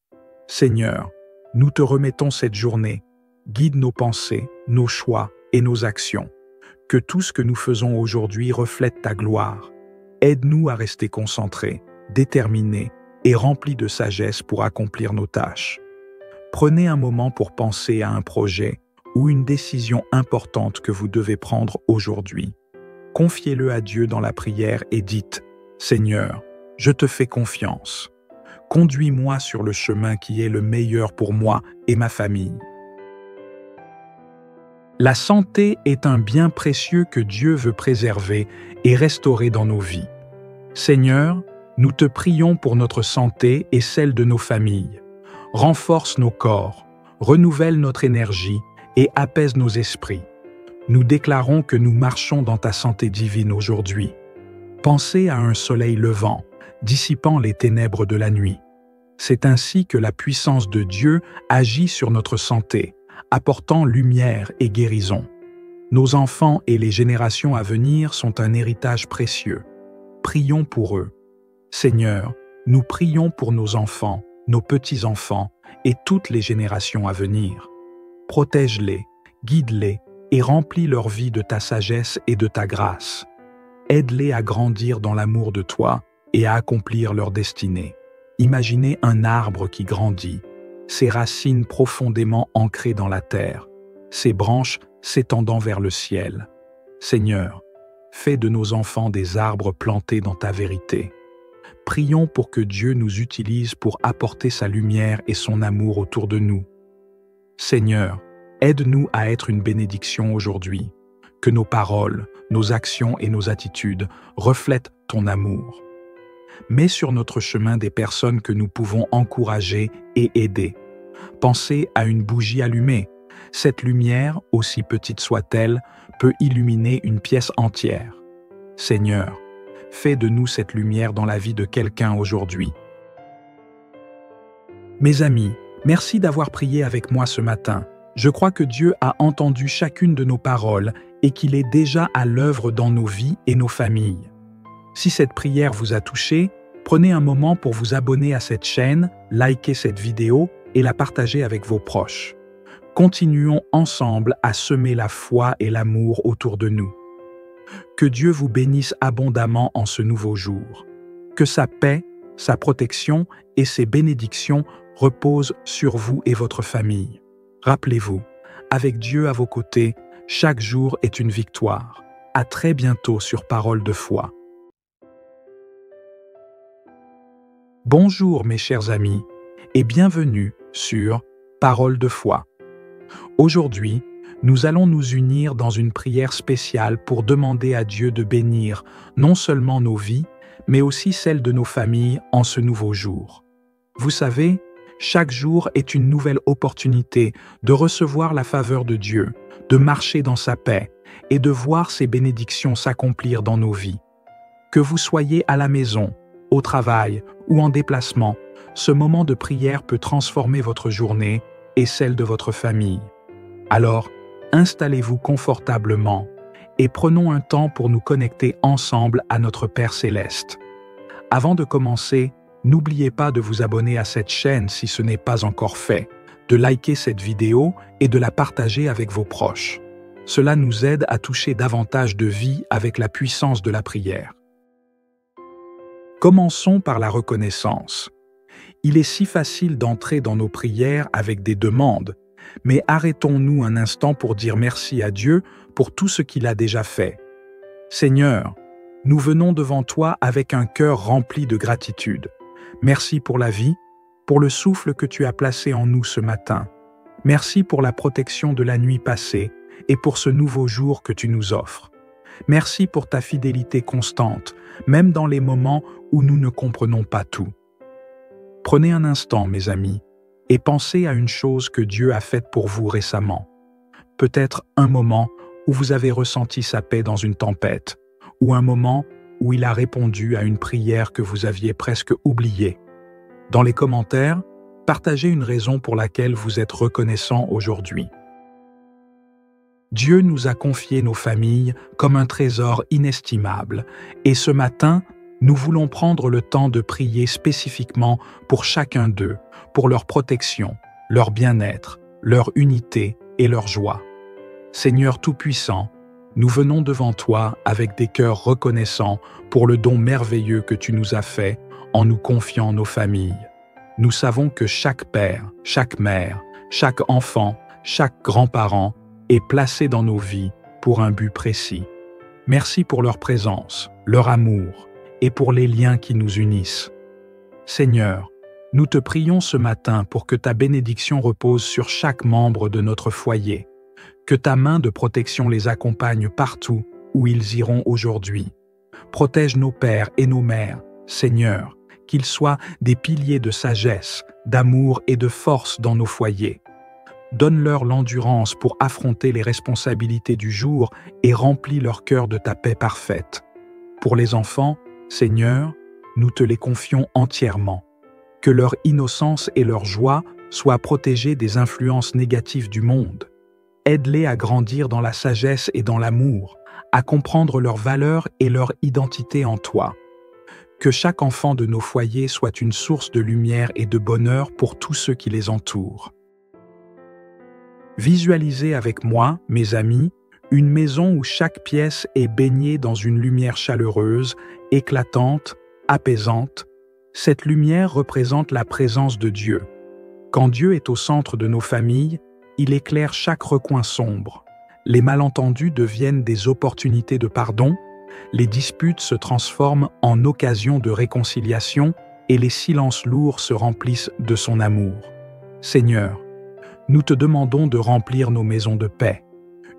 Seigneur, nous te remettons cette journée. Guide nos pensées, nos choix et nos actions. Que tout ce que nous faisons aujourd'hui reflète ta gloire. Aide-nous à rester concentrés, déterminés et remplis de sagesse pour accomplir nos tâches. Prenez un moment pour penser à un projet ou une décision importante que vous devez prendre aujourd'hui. Confiez-le à Dieu dans la prière et dites « Seigneur, je te fais confiance. » Conduis-moi sur le chemin qui est le meilleur pour moi et ma famille. La santé est un bien précieux que Dieu veut préserver et restaurer dans nos vies. Seigneur, nous te prions pour notre santé et celle de nos familles. Renforce nos corps, renouvelle notre énergie et apaise nos esprits. Nous déclarons que nous marchons dans ta santé divine aujourd'hui. Pensez à un soleil levant, dissipant les ténèbres de la nuit. C'est ainsi que la puissance de Dieu agit sur notre santé, apportant lumière et guérison. Nos enfants et les générations à venir sont un héritage précieux. Prions pour eux. Seigneur, nous prions pour nos enfants, nos petits-enfants et toutes les générations à venir. Protège-les, guide-les et remplis leur vie de ta sagesse et de ta grâce. Aide-les à grandir dans l'amour de toi et à accomplir leur destinée. Imaginez un arbre qui grandit, ses racines profondément ancrées dans la terre, ses branches s'étendant vers le ciel. Seigneur, fais de nos enfants des arbres plantés dans ta vérité. Prions pour que Dieu nous utilise pour apporter sa lumière et son amour autour de nous. Seigneur, aide-nous à être une bénédiction aujourd'hui, que nos paroles, nos actions et nos attitudes reflètent ton amour. Mets sur notre chemin des personnes que nous pouvons encourager et aider. Pensez à une bougie allumée. Cette lumière, aussi petite soit-elle, peut illuminer une pièce entière. Seigneur, fais de nous cette lumière dans la vie de quelqu'un aujourd'hui. Mes amis, merci d'avoir prié avec moi ce matin. Je crois que Dieu a entendu chacune de nos paroles et qu'il est déjà à l'œuvre dans nos vies et nos familles. Si cette prière vous a touché, prenez un moment pour vous abonner à cette chaîne, liker cette vidéo et la partager avec vos proches. Continuons ensemble à semer la foi et l'amour autour de nous. Que Dieu vous bénisse abondamment en ce nouveau jour. Que sa paix, sa protection et ses bénédictions reposent sur vous et votre famille. Rappelez-vous, avec Dieu à vos côtés, chaque jour est une victoire. À très bientôt sur Parole de foi. Bonjour mes chers amis et bienvenue sur Parole de foi. Aujourd'hui, nous allons nous unir dans une prière spéciale pour demander à Dieu de bénir non seulement nos vies, mais aussi celles de nos familles en ce nouveau jour. Vous savez, chaque jour est une nouvelle opportunité de recevoir la faveur de Dieu, de marcher dans sa paix et de voir ses bénédictions s'accomplir dans nos vies. Que vous soyez à la maison, au travail ou en déplacement, ce moment de prière peut transformer votre journée et celle de votre famille. Alors, installez-vous confortablement et prenons un temps pour nous connecter ensemble à notre Père Céleste. Avant de commencer, n'oubliez pas de vous abonner à cette chaîne si ce n'est pas encore fait, de liker cette vidéo et de la partager avec vos proches. Cela nous aide à toucher davantage de vies avec la puissance de la prière. Commençons par la reconnaissance. Il est si facile d'entrer dans nos prières avec des demandes, mais arrêtons-nous un instant pour dire merci à Dieu pour tout ce qu'il a déjà fait. Seigneur, nous venons devant toi avec un cœur rempli de gratitude. Merci pour la vie, pour le souffle que tu as placé en nous ce matin. Merci pour la protection de la nuit passée et pour ce nouveau jour que tu nous offres. Merci pour ta fidélité constante, même dans les moments où nous ne comprenons pas tout. Prenez un instant, mes amis, et pensez à une chose que Dieu a faite pour vous récemment. Peut-être un moment où vous avez ressenti sa paix dans une tempête, ou un moment où il a répondu à une prière que vous aviez presque oubliée. Dans les commentaires, partagez une raison pour laquelle vous êtes reconnaissant aujourd'hui. Dieu nous a confié nos familles comme un trésor inestimable, et ce matin, nous voulons prendre le temps de prier spécifiquement pour chacun d'eux, pour leur protection, leur bien-être, leur unité et leur joie. Seigneur Tout-Puissant, nous venons devant toi avec des cœurs reconnaissants pour le don merveilleux que tu nous as fait en nous confiant nos familles. Nous savons que chaque père, chaque mère, chaque enfant, chaque grand-parent est placé dans nos vies pour un but précis. Merci pour leur présence, leur amour et pour les liens qui nous unissent. Seigneur, Nous te prions ce matin pour que ta bénédiction repose sur chaque membre de notre foyer, que ta main de protection les accompagne partout où ils iront aujourd'hui. Protège nos pères et nos mères, Seigneur, qu'ils soient des piliers de sagesse, d'amour et de force dans nos foyers. Donne-leur l'endurance pour affronter les responsabilités du jour et remplis leur cœur de ta paix parfaite. Pour les enfants, Seigneur, nous te les confions entièrement. Que leur innocence et leur joie soient protégées des influences négatives du monde. Aide-les à grandir dans la sagesse et dans l'amour, à comprendre leurs valeurs et leur identité en toi. Que chaque enfant de nos foyers soit une source de lumière et de bonheur pour tous ceux qui les entourent. Visualisez avec moi, mes amis, une maison où chaque pièce est baignée dans une lumière chaleureuse, éclatante, apaisante. Cette lumière représente la présence de Dieu. Quand Dieu est au centre de nos familles, il éclaire chaque recoin sombre. Les malentendus deviennent des opportunités de pardon, les disputes se transforment en occasions de réconciliation et les silences lourds se remplissent de son amour. Seigneur, nous te demandons de remplir nos maisons de paix,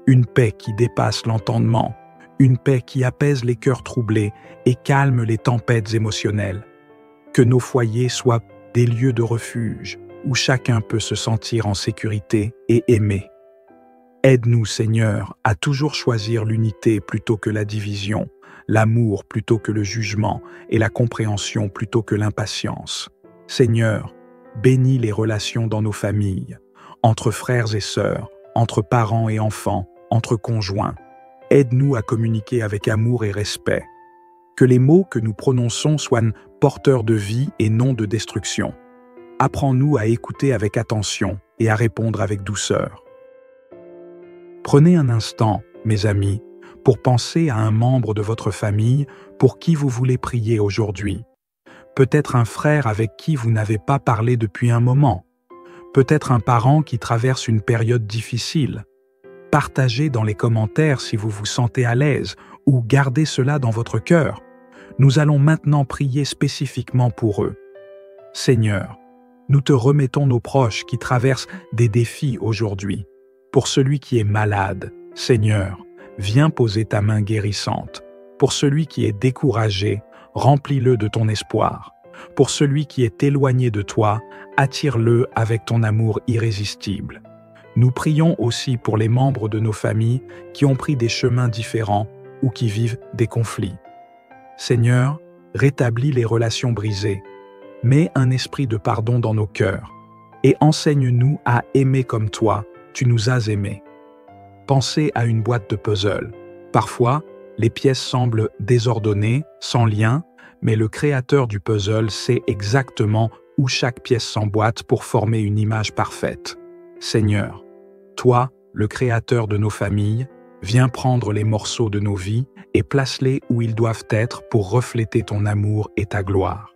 une paix qui dépasse l'entendement, une paix qui apaise les cœurs troublés et calme les tempêtes émotionnelles. Que nos foyers soient des lieux de refuge où chacun peut se sentir en sécurité et aimé. Aide-nous, Seigneur, à toujours choisir l'unité plutôt que la division, l'amour plutôt que le jugement et la compréhension plutôt que l'impatience. Seigneur, bénis les relations dans nos familles, entre frères et sœurs, entre parents et enfants, entre conjoints. Aide-nous à communiquer avec amour et respect. Que les mots que nous prononçons soient porteurs de vie et non de destruction. Apprends-nous à écouter avec attention et à répondre avec douceur. Prenez un instant, mes amis, pour penser à un membre de votre famille pour qui vous voulez prier aujourd'hui. Peut-être un frère avec qui vous n'avez pas parlé depuis un moment. Peut-être un parent qui traverse une période difficile. Partagez dans les commentaires si vous vous sentez à l'aise ou gardez cela dans votre cœur. Nous allons maintenant prier spécifiquement pour eux. Seigneur, nous te remettons nos proches qui traversent des défis aujourd'hui. Pour celui qui est malade, Seigneur, viens poser ta main guérissante. Pour celui qui est découragé, remplis-le de ton espoir. Pour celui qui est éloigné de toi, attire-le avec ton amour irrésistible. Nous prions aussi pour les membres de nos familles qui ont pris des chemins différents ou qui vivent des conflits. Seigneur, rétablis les relations brisées. Mets un esprit de pardon dans nos cœurs et enseigne-nous à aimer comme toi, tu nous as aimés. Pensez à une boîte de puzzle. Parfois, les pièces semblent désordonnées, sans lien, mais le créateur du puzzle sait exactement où chaque pièce s'emboîte pour former une image parfaite. Seigneur, toi, le créateur de nos familles, viens prendre les morceaux de nos vies et place-les où ils doivent être pour refléter ton amour et ta gloire.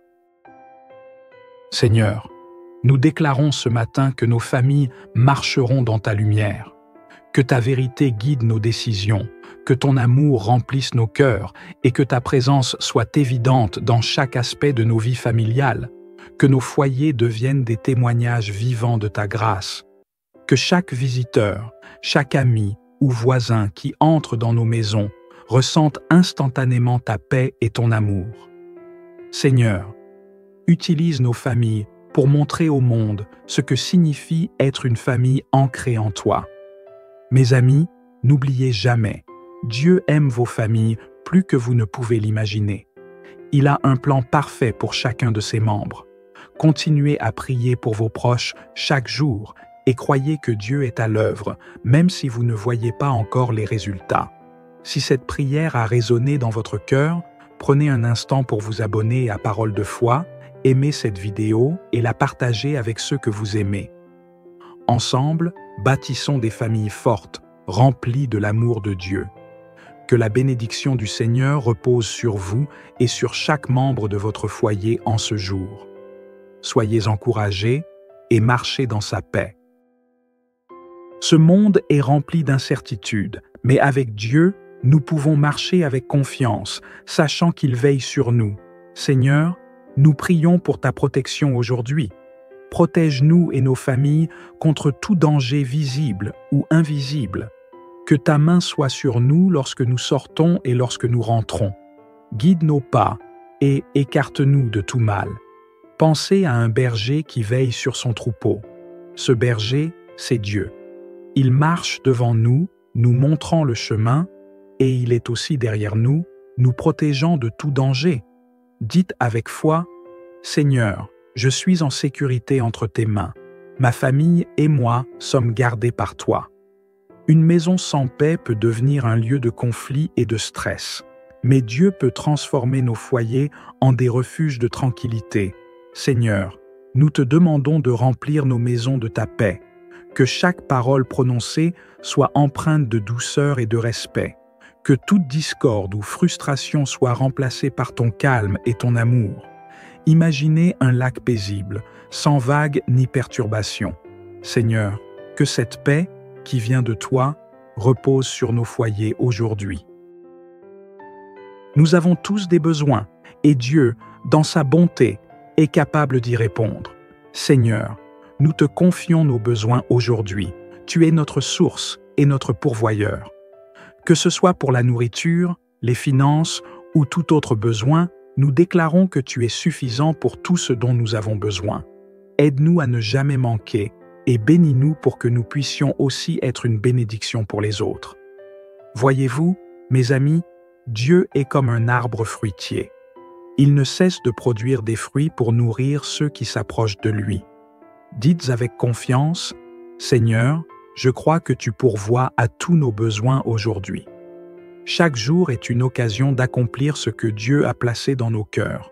Seigneur, nous déclarons ce matin que nos familles marcheront dans ta lumière, que ta vérité guide nos décisions, que ton amour remplisse nos cœurs et que ta présence soit évidente dans chaque aspect de nos vies familiales, que nos foyers deviennent des témoignages vivants de ta grâce, que chaque visiteur, chaque ami ou voisin qui entre dans nos maisons ressente instantanément ta paix et ton amour. Seigneur, utilise nos familles pour montrer au monde ce que signifie être une famille ancrée en toi. Mes amis, n'oubliez jamais, Dieu aime vos familles plus que vous ne pouvez l'imaginer. Il a un plan parfait pour chacun de ses membres. Continuez à prier pour vos proches chaque jour et croyez que Dieu est à l'œuvre, même si vous ne voyez pas encore les résultats. Si cette prière a résonné dans votre cœur, prenez un instant pour vous abonner à Parole de foi, aimez cette vidéo et la partagez avec ceux que vous aimez. Ensemble, bâtissons des familles fortes, remplies de l'amour de Dieu. Que la bénédiction du Seigneur repose sur vous et sur chaque membre de votre foyer en ce jour. Soyez encouragés et marchez dans sa paix. Ce monde est rempli d'incertitudes, mais avec Dieu, nous pouvons marcher avec confiance, sachant qu'il veille sur nous. Seigneur, Nous prions pour ta protection aujourd'hui. Protège-nous et nos familles contre tout danger visible ou invisible. Que ta main soit sur nous lorsque nous sortons et lorsque nous rentrons. Guide nos pas et écarte-nous de tout mal. Pensez à un berger qui veille sur son troupeau. Ce berger, c'est Dieu. Il marche devant nous, nous montrant le chemin, et il est aussi derrière nous, nous protégeant de tout danger. Dites avec foi, « Seigneur, je suis en sécurité entre tes mains. Ma famille et moi sommes gardés par toi. » Une maison sans paix peut devenir un lieu de conflit et de stress. Mais Dieu peut transformer nos foyers en des refuges de tranquillité. Seigneur, nous te demandons de remplir nos maisons de ta paix. Que chaque parole prononcée soit empreinte de douceur et de respect. Que toute discorde ou frustration soit remplacée par ton calme et ton amour. Imaginez un lac paisible, sans vagues ni perturbations. Seigneur, que cette paix, qui vient de toi, repose sur nos foyers aujourd'hui. Nous avons tous des besoins, et Dieu, dans sa bonté, est capable d'y répondre. Seigneur, nous te confions nos besoins aujourd'hui. Tu es notre source et notre pourvoyeur. Que ce soit pour la nourriture, les finances ou tout autre besoin, nous déclarons que tu es suffisant pour tout ce dont nous avons besoin. Aide-nous à ne jamais manquer et bénis-nous pour que nous puissions aussi être une bénédiction pour les autres. Voyez-vous, mes amis, Dieu est comme un arbre fruitier. Il ne cesse de produire des fruits pour nourrir ceux qui s'approchent de lui. Dites avec confiance, « Seigneur, je crois que tu pourvois à tous nos besoins aujourd'hui. » Chaque jour est une occasion d'accomplir ce que Dieu a placé dans nos cœurs.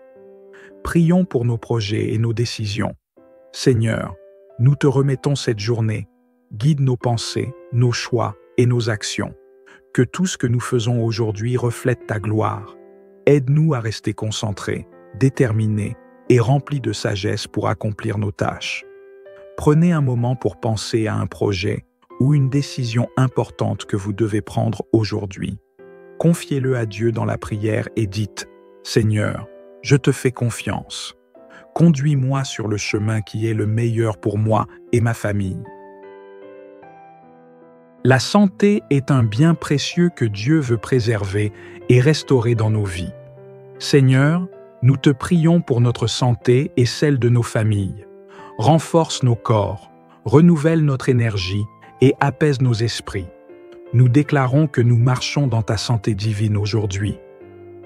Prions pour nos projets et nos décisions. Seigneur, nous te remettons cette journée. Guide nos pensées, nos choix et nos actions. Que tout ce que nous faisons aujourd'hui reflète ta gloire. Aide-nous à rester concentrés, déterminés et remplis de sagesse pour accomplir nos tâches. Prenez un moment pour penser à un projet ou une décision importante que vous devez prendre aujourd'hui. Confiez-le à Dieu dans la prière et dites « Seigneur, je te fais confiance. Conduis-moi sur le chemin qui est le meilleur pour moi et ma famille. » La santé est un bien précieux que Dieu veut préserver et restaurer dans nos vies. Seigneur, nous te prions pour notre santé et celle de nos familles. Renforce nos corps, renouvelle notre énergie et apaise nos esprits. Nous déclarons que nous marchons dans ta santé divine aujourd'hui.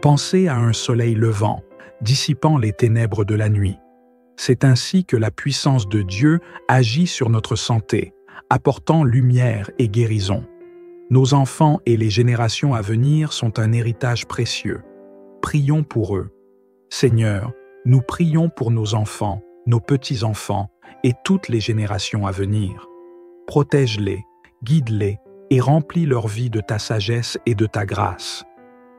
Pensez à un soleil levant, dissipant les ténèbres de la nuit. C'est ainsi que la puissance de Dieu agit sur notre santé, apportant lumière et guérison. Nos enfants et les générations à venir sont un héritage précieux. Prions pour eux. Seigneur, nous prions pour nos enfants, nos petits-enfants et toutes les générations à venir. Protège-les, guide-les et remplis leur vie de ta sagesse et de ta grâce.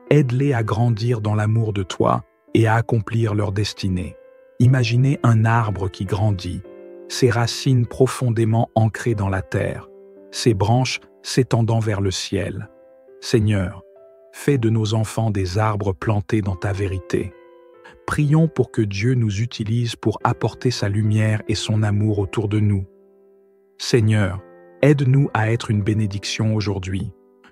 Aide-les à grandir dans l'amour de toi et à accomplir leur destinée. Imaginez un arbre qui grandit, ses racines profondément ancrées dans la terre, ses branches s'étendant vers le ciel. Seigneur, fais de nos enfants des arbres plantés dans ta vérité. Prions pour que Dieu nous utilise pour apporter sa lumière et son amour autour de nous. Seigneur, aide-nous à être une bénédiction aujourd'hui.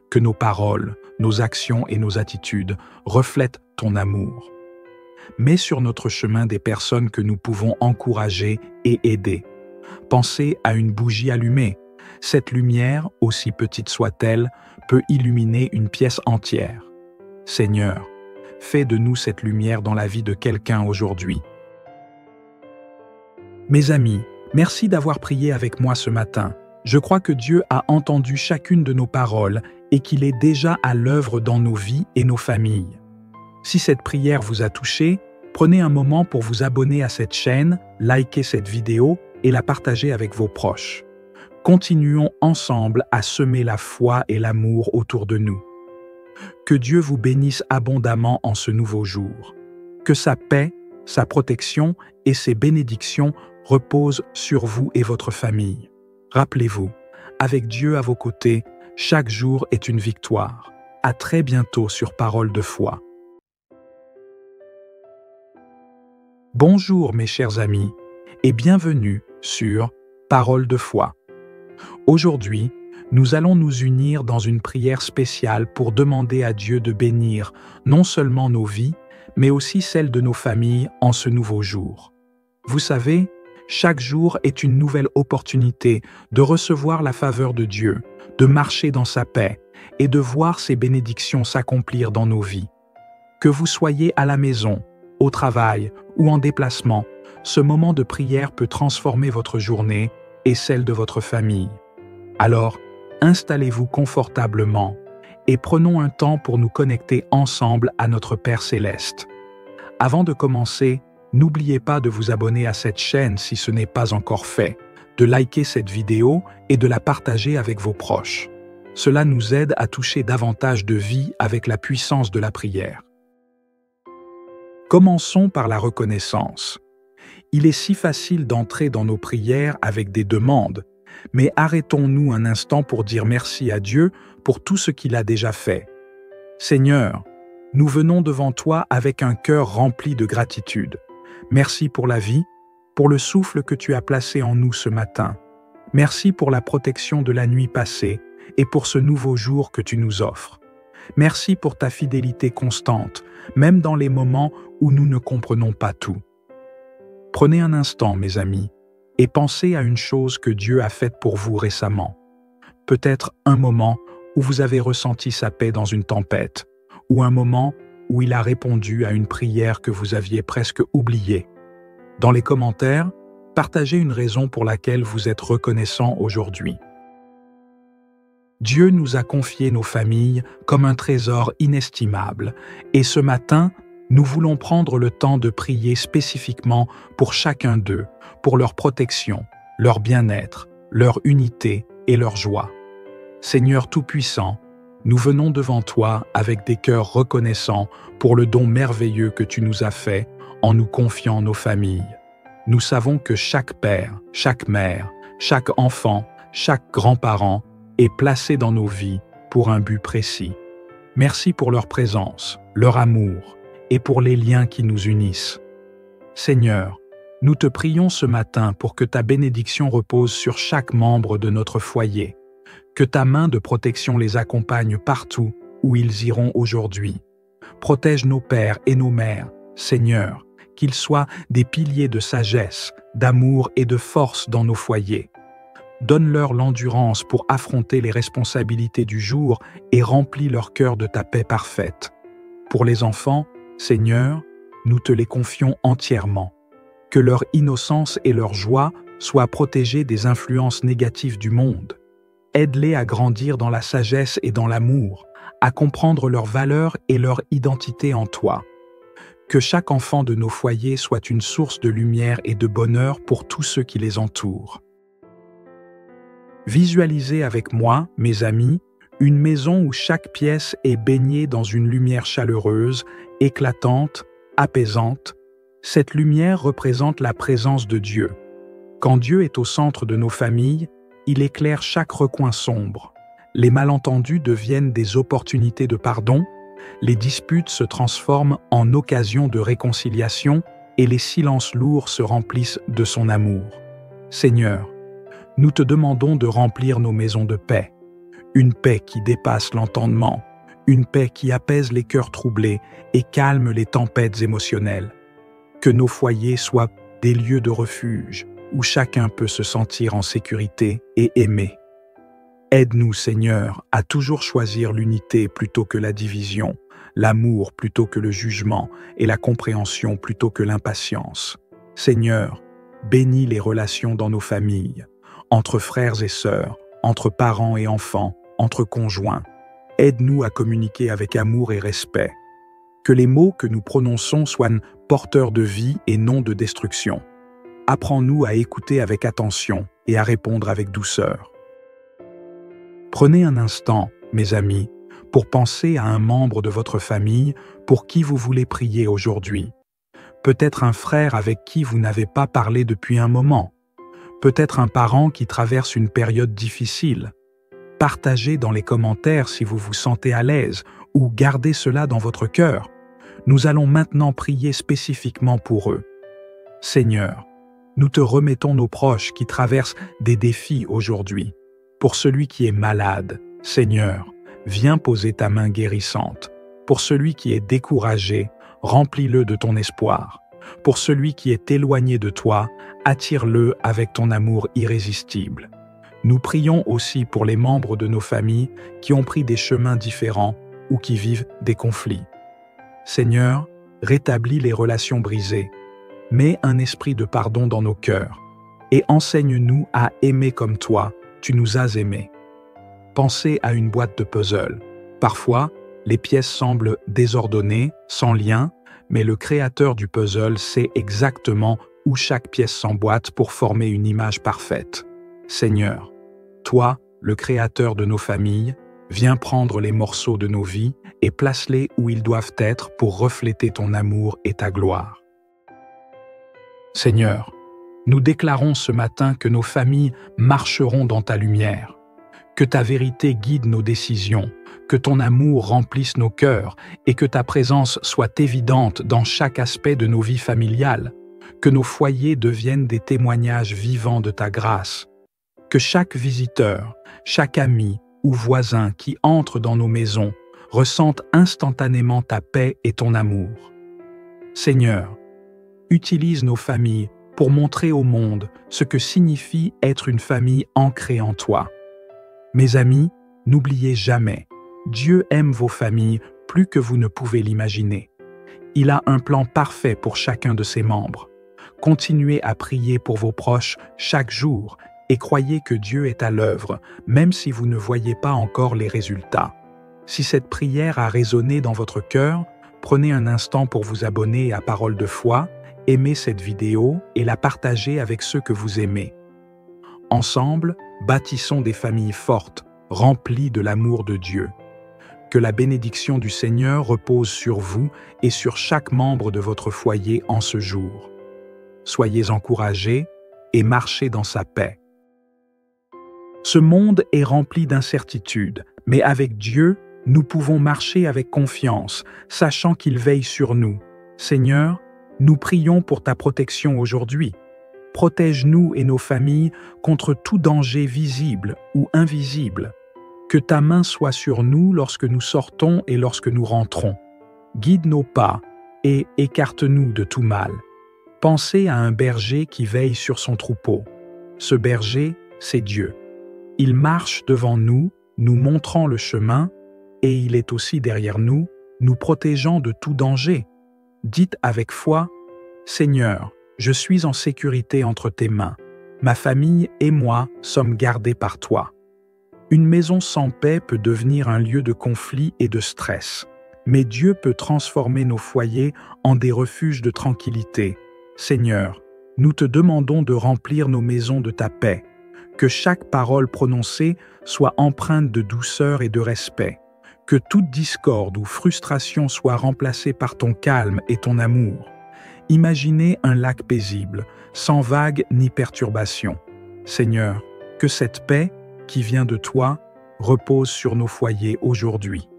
Que nos paroles, nos actions et nos attitudes reflètent ton amour. Mets sur notre chemin des personnes que nous pouvons encourager et aider. Pensez à une bougie allumée. Cette lumière, aussi petite soit-elle, peut illuminer une pièce entière. Seigneur, fais de nous cette lumière dans la vie de quelqu'un aujourd'hui. Mes amis, merci d'avoir prié avec moi ce matin. Je crois que Dieu a entendu chacune de nos paroles et qu'il est déjà à l'œuvre dans nos vies et nos familles. Si cette prière vous a touché, prenez un moment pour vous abonner à cette chaîne, liker cette vidéo et la partager avec vos proches. Continuons ensemble à semer la foi et l'amour autour de nous. Que Dieu vous bénisse abondamment en ce nouveau jour. Que sa paix, sa protection et ses bénédictions reposent sur vous et votre famille. Rappelez-vous, avec Dieu à vos côtés, chaque jour est une victoire. À très bientôt sur Parole de foi. Bonjour mes chers amis et bienvenue sur Parole de foi. Aujourd'hui, nous allons nous unir dans une prière spéciale pour demander à Dieu de bénir non seulement nos vies, mais aussi celles de nos familles en ce nouveau jour. Vous savez, chaque jour est une nouvelle opportunité de recevoir la faveur de Dieu, de marcher dans sa paix et de voir ses bénédictions s'accomplir dans nos vies. Que vous soyez à la maison, au travail ou en déplacement, ce moment de prière peut transformer votre journée et celle de votre famille. Alors, installez-vous confortablement et prenons un temps pour nous connecter ensemble à notre Père Céleste. Avant de commencer, n'oubliez pas de vous abonner à cette chaîne si ce n'est pas encore fait, de liker cette vidéo et de la partager avec vos proches. Cela nous aide à toucher davantage de vies avec la puissance de la prière. Commençons par la reconnaissance. Il est si facile d'entrer dans nos prières avec des demandes, mais arrêtons-nous un instant pour dire merci à Dieu pour tout ce qu'il a déjà fait. Seigneur, nous venons devant toi avec un cœur rempli de gratitude. Merci pour la vie, pour le souffle que tu as placé en nous ce matin. Merci pour la protection de la nuit passée et pour ce nouveau jour que tu nous offres. Merci pour ta fidélité constante, même dans les moments où nous ne comprenons pas tout. Prenez un instant, mes amis, et pensez à une chose que Dieu a faite pour vous récemment. Peut-être un moment où vous avez ressenti sa paix dans une tempête, ou un moment où il a répondu à une prière que vous aviez presque oubliée. Dans les commentaires, partagez une raison pour laquelle vous êtes reconnaissant aujourd'hui. Dieu nous a confié nos familles comme un trésor inestimable, et ce matin, nous voulons prendre le temps de prier spécifiquement pour chacun d'eux, pour leur protection, leur bien-être, leur unité et leur joie. Seigneur Tout-Puissant, nous venons devant toi avec des cœurs reconnaissants pour le don merveilleux que tu nous as fait en nous confiant nos familles. Nous savons que chaque père, chaque mère, chaque enfant, chaque grand-parent est placé dans nos vies pour un but précis. Merci pour leur présence, leur amour et pour les liens qui nous unissent. Seigneur, nous te prions ce matin pour que ta bénédiction repose sur chaque membre de notre foyer, que ta main de protection les accompagne partout où ils iront aujourd'hui. Protège nos pères et nos mères, Seigneur, qu'ils soient des piliers de sagesse, d'amour et de force dans nos foyers. Donne-leur l'endurance pour affronter les responsabilités du jour et remplis leur cœur de ta paix parfaite. Pour les enfants, Seigneur, nous te les confions entièrement. Que leur innocence et leur joie soient protégées des influences négatives du monde. Aide-les à grandir dans la sagesse et dans l'amour, à comprendre leurs valeurs et leur identité en toi. Que chaque enfant de nos foyers soit une source de lumière et de bonheur pour tous ceux qui les entourent. Visualisez avec moi, mes amis, une maison où chaque pièce est baignée dans une lumière chaleureuse, éclatante, apaisante. Cette lumière représente la présence de Dieu. Quand Dieu est au centre de nos familles, il éclaire chaque recoin sombre. Les malentendus deviennent des opportunités de pardon, les disputes se transforment en occasions de réconciliation et les silences lourds se remplissent de son amour. Seigneur, nous te demandons de remplir nos maisons de paix, une paix qui dépasse l'entendement, une paix qui apaise les cœurs troublés et calme les tempêtes émotionnelles. Que nos foyers soient des lieux de refuge, où chacun peut se sentir en sécurité et aimé. Aide-nous, Seigneur, à toujours choisir l'unité plutôt que la division, l'amour plutôt que le jugement et la compréhension plutôt que l'impatience. Seigneur, bénis les relations dans nos familles, entre frères et sœurs, entre parents et enfants, entre conjoints. Aide-nous à communiquer avec amour et respect. Que les mots que nous prononçons soient porteurs de vie et non de destruction. Apprends-nous à écouter avec attention et à répondre avec douceur. Prenez un instant, mes amis, pour penser à un membre de votre famille pour qui vous voulez prier aujourd'hui. Peut-être un frère avec qui vous n'avez pas parlé depuis un moment. Peut-être un parent qui traverse une période difficile. Partagez dans les commentaires si vous vous sentez à l'aise ou gardez cela dans votre cœur. Nous allons maintenant prier spécifiquement pour eux. Seigneur, nous te remettons nos proches qui traversent des défis aujourd'hui. Pour celui qui est malade, Seigneur, viens poser ta main guérissante. Pour celui qui est découragé, remplis-le de ton espoir. Pour celui qui est éloigné de toi, attire-le avec ton amour irrésistible. Nous prions aussi pour les membres de nos familles qui ont pris des chemins différents ou qui vivent des conflits. Seigneur, rétablis les relations brisées. Mets un esprit de pardon dans nos cœurs et enseigne-nous à aimer comme toi, tu nous as aimés. Pensez à une boîte de puzzle. Parfois, les pièces semblent désordonnées, sans lien, mais le créateur du puzzle sait exactement où chaque pièce s'emboîte pour former une image parfaite. Seigneur, toi, le créateur de nos familles, viens prendre les morceaux de nos vies et place-les où ils doivent être pour refléter ton amour et ta gloire. Seigneur, nous déclarons ce matin que nos familles marcheront dans ta lumière, que ta vérité guide nos décisions, que ton amour remplisse nos cœurs et que ta présence soit évidente dans chaque aspect de nos vies familiales, que nos foyers deviennent des témoignages vivants de ta grâce, que chaque visiteur, chaque ami ou voisin qui entre dans nos maisons ressente instantanément ta paix et ton amour. Seigneur, utilise nos familles pour montrer au monde ce que signifie être une famille ancrée en toi. Mes amis, n'oubliez jamais, Dieu aime vos familles plus que vous ne pouvez l'imaginer. Il a un plan parfait pour chacun de ses membres. Continuez à prier pour vos proches chaque jour et croyez que Dieu est à l'œuvre, même si vous ne voyez pas encore les résultats. Si cette prière a résonné dans votre cœur, prenez un instant pour vous abonner à Parole de foi, aimez cette vidéo et la partagez avec ceux que vous aimez. Ensemble, bâtissons des familles fortes, remplies de l'amour de Dieu. Que la bénédiction du Seigneur repose sur vous et sur chaque membre de votre foyer en ce jour. Soyez encouragés et marchez dans sa paix. Ce monde est rempli d'incertitudes, mais avec Dieu, nous pouvons marcher avec confiance, sachant qu'il veille sur nous. Seigneur, nous prions pour ta protection aujourd'hui. Protège-nous et nos familles contre tout danger visible ou invisible. Que ta main soit sur nous lorsque nous sortons et lorsque nous rentrons. Guide nos pas et écarte-nous de tout mal. Pensez à un berger qui veille sur son troupeau. Ce berger, c'est Dieu. Il marche devant nous, nous montrant le chemin, et il est aussi derrière nous, nous protégeant de tout danger. Dites avec foi, « Seigneur, je suis en sécurité entre tes mains. Ma famille et moi sommes gardés par toi. » Une maison sans paix peut devenir un lieu de conflit et de stress, mais Dieu peut transformer nos foyers en des refuges de tranquillité. Seigneur, nous te demandons de remplir nos maisons de ta paix, que chaque parole prononcée soit empreinte de douceur et de respect, que toute discorde ou frustration soit remplacée par ton calme et ton amour. Imaginez un lac paisible, sans vagues ni perturbations. Seigneur, que cette paix, qui vient de toi, repose sur nos foyers aujourd'hui.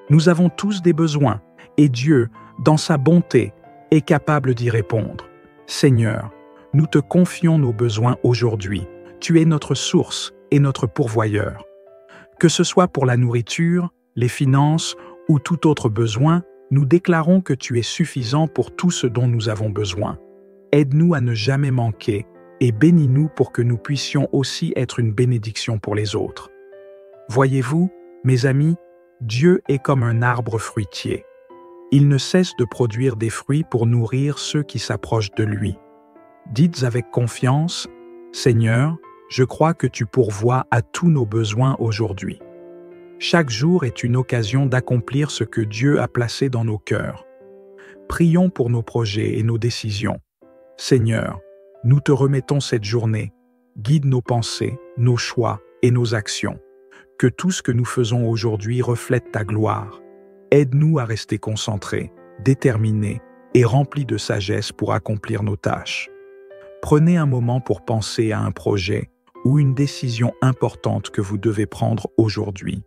Nous avons tous des besoins, et Dieu, dans sa bonté, est capable d'y répondre. Seigneur, nous te confions nos besoins aujourd'hui. Tu es notre source et notre pourvoyeur. Que ce soit pour la nourriture, les finances ou tout autre besoin, nous déclarons que tu es suffisant pour tout ce dont nous avons besoin. Aide-nous à ne jamais manquer et bénis-nous pour que nous puissions aussi être une bénédiction pour les autres. Voyez-vous, mes amis, Dieu est comme un arbre fruitier. Il ne cesse de produire des fruits pour nourrir ceux qui s'approchent de lui. Dites avec confiance, « Seigneur, je crois que tu pourvois à tous nos besoins aujourd'hui. » Chaque jour est une occasion d'accomplir ce que Dieu a placé dans nos cœurs. Prions pour nos projets et nos décisions. Seigneur, nous te remettons cette journée. Guide nos pensées, nos choix et nos actions. Que tout ce que nous faisons aujourd'hui reflète ta gloire. Aide-nous à rester concentrés, déterminés et remplis de sagesse pour accomplir nos tâches. Prenez un moment pour penser à un projet ou une décision importante que vous devez prendre aujourd'hui.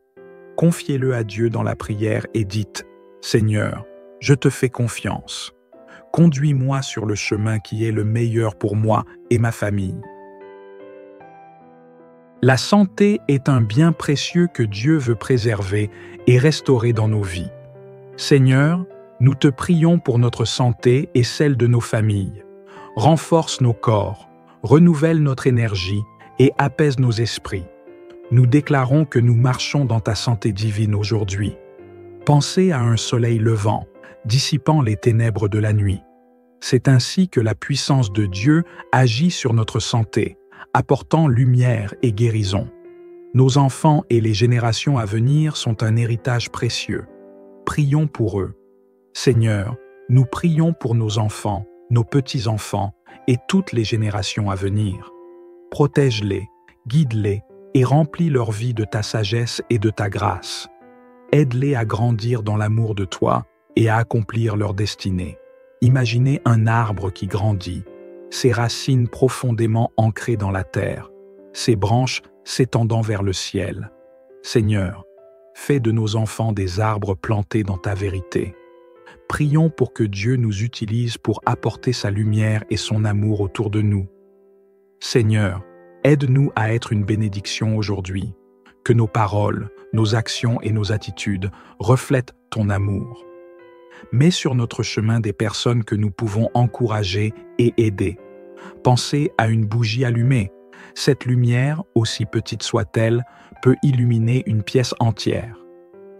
Confiez-le à Dieu dans la prière et dites « Seigneur, je te fais confiance. » Conduis-moi sur le chemin qui est le meilleur pour moi et ma famille. La santé est un bien précieux que Dieu veut préserver et restaurer dans nos vies. Seigneur, nous te prions pour notre santé et celle de nos familles. Renforce nos corps, renouvelle notre énergie et apaise nos esprits. Nous déclarons que nous marchons dans ta santé divine aujourd'hui. Pensez à un soleil levant, dissipant les ténèbres de la nuit. C'est ainsi que la puissance de Dieu agit sur notre santé, apportant lumière et guérison. Nos enfants et les générations à venir sont un héritage précieux. Prions pour eux. Seigneur, nous prions pour nos enfants, nos petits-enfants et toutes les générations à venir. Protège-les, guide-les et remplis leur vie de ta sagesse et de ta grâce. Aide-les à grandir dans l'amour de toi et à accomplir leur destinée. Imaginez un arbre qui grandit, ses racines profondément ancrées dans la terre, ses branches s'étendant vers le ciel. Seigneur, fais de nos enfants des arbres plantés dans ta vérité. Prions pour que Dieu nous utilise pour apporter sa lumière et son amour autour de nous. Seigneur, aide-nous à être une bénédiction aujourd'hui, que nos paroles, nos actions et nos attitudes reflètent ton amour. Mets sur notre chemin des personnes que nous pouvons encourager et aider. Pensez à une bougie allumée. Cette lumière, aussi petite soit-elle, peut illuminer une pièce entière.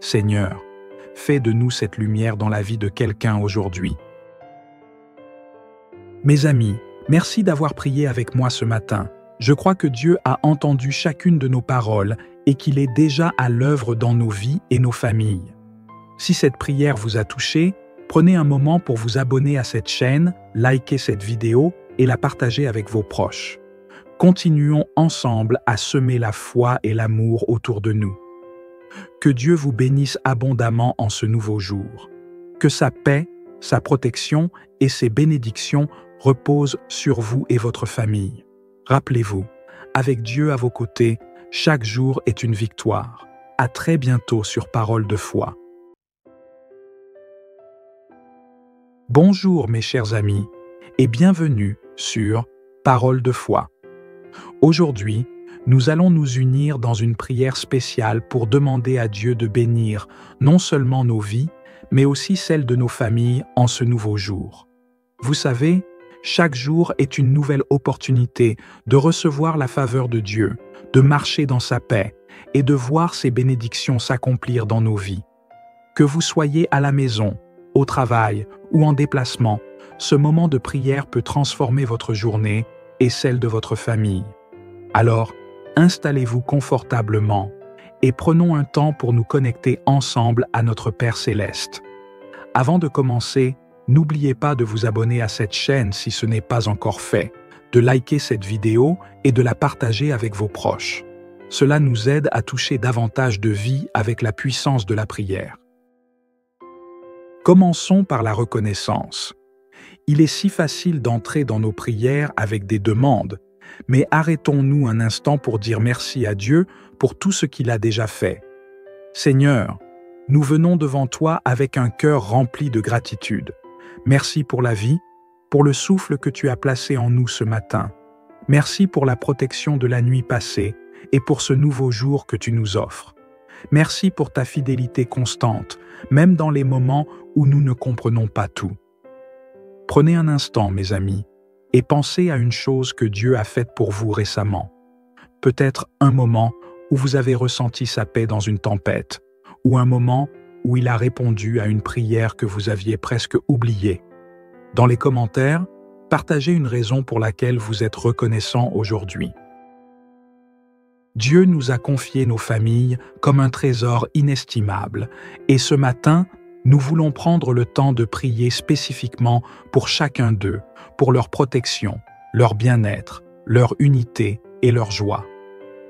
Seigneur, fais de nous cette lumière dans la vie de quelqu'un aujourd'hui. Mes amis, merci d'avoir prié avec moi ce matin. Je crois que Dieu a entendu chacune de nos paroles et qu'il est déjà à l'œuvre dans nos vies et nos familles. Si cette prière vous a touché, prenez un moment pour vous abonner à cette chaîne, liker cette vidéo et la partager avec vos proches. Continuons ensemble à semer la foi et l'amour autour de nous. Que Dieu vous bénisse abondamment en ce nouveau jour. Que sa paix, sa protection et ses bénédictions reposent sur vous et votre famille. Rappelez-vous, avec Dieu à vos côtés, chaque jour est une victoire. À très bientôt sur Parole de foi. Bonjour mes chers amis et bienvenue sur Parole de foi. Aujourd'hui, nous allons nous unir dans une prière spéciale pour demander à Dieu de bénir non seulement nos vies, mais aussi celles de nos familles en ce nouveau jour. Vous savez, chaque jour est une nouvelle opportunité de recevoir la faveur de Dieu, de marcher dans sa paix et de voir ses bénédictions s'accomplir dans nos vies. Que vous soyez à la maison, au travail ou en déplacement, ce moment de prière peut transformer votre journée et celle de votre famille. Alors, installez-vous confortablement et prenons un temps pour nous connecter ensemble à notre Père Céleste. Avant de commencer, n'oubliez pas de vous abonner à cette chaîne si ce n'est pas encore fait, de liker cette vidéo et de la partager avec vos proches. Cela nous aide à toucher davantage de vies avec la puissance de la prière. Commençons par la reconnaissance. Il est si facile d'entrer dans nos prières avec des demandes, mais arrêtons-nous un instant pour dire merci à Dieu pour tout ce qu'il a déjà fait. Seigneur, nous venons devant toi avec un cœur rempli de gratitude. Merci pour la vie, pour le souffle que tu as placé en nous ce matin. Merci pour la protection de la nuit passée et pour ce nouveau jour que tu nous offres. Merci pour ta fidélité constante, même dans les moments où nous ne comprenons pas tout. Prenez un instant, mes amis, et pensez à une chose que Dieu a faite pour vous récemment. Peut-être un moment où vous avez ressenti sa paix dans une tempête, ou un moment où il a répondu à une prière que vous aviez presque oubliée. Dans les commentaires, partagez une raison pour laquelle vous êtes reconnaissant aujourd'hui. Dieu nous a confié nos familles comme un trésor inestimable, et ce matin, nous voulons prendre le temps de prier spécifiquement pour chacun d'eux, pour leur protection, leur bien-être, leur unité et leur joie.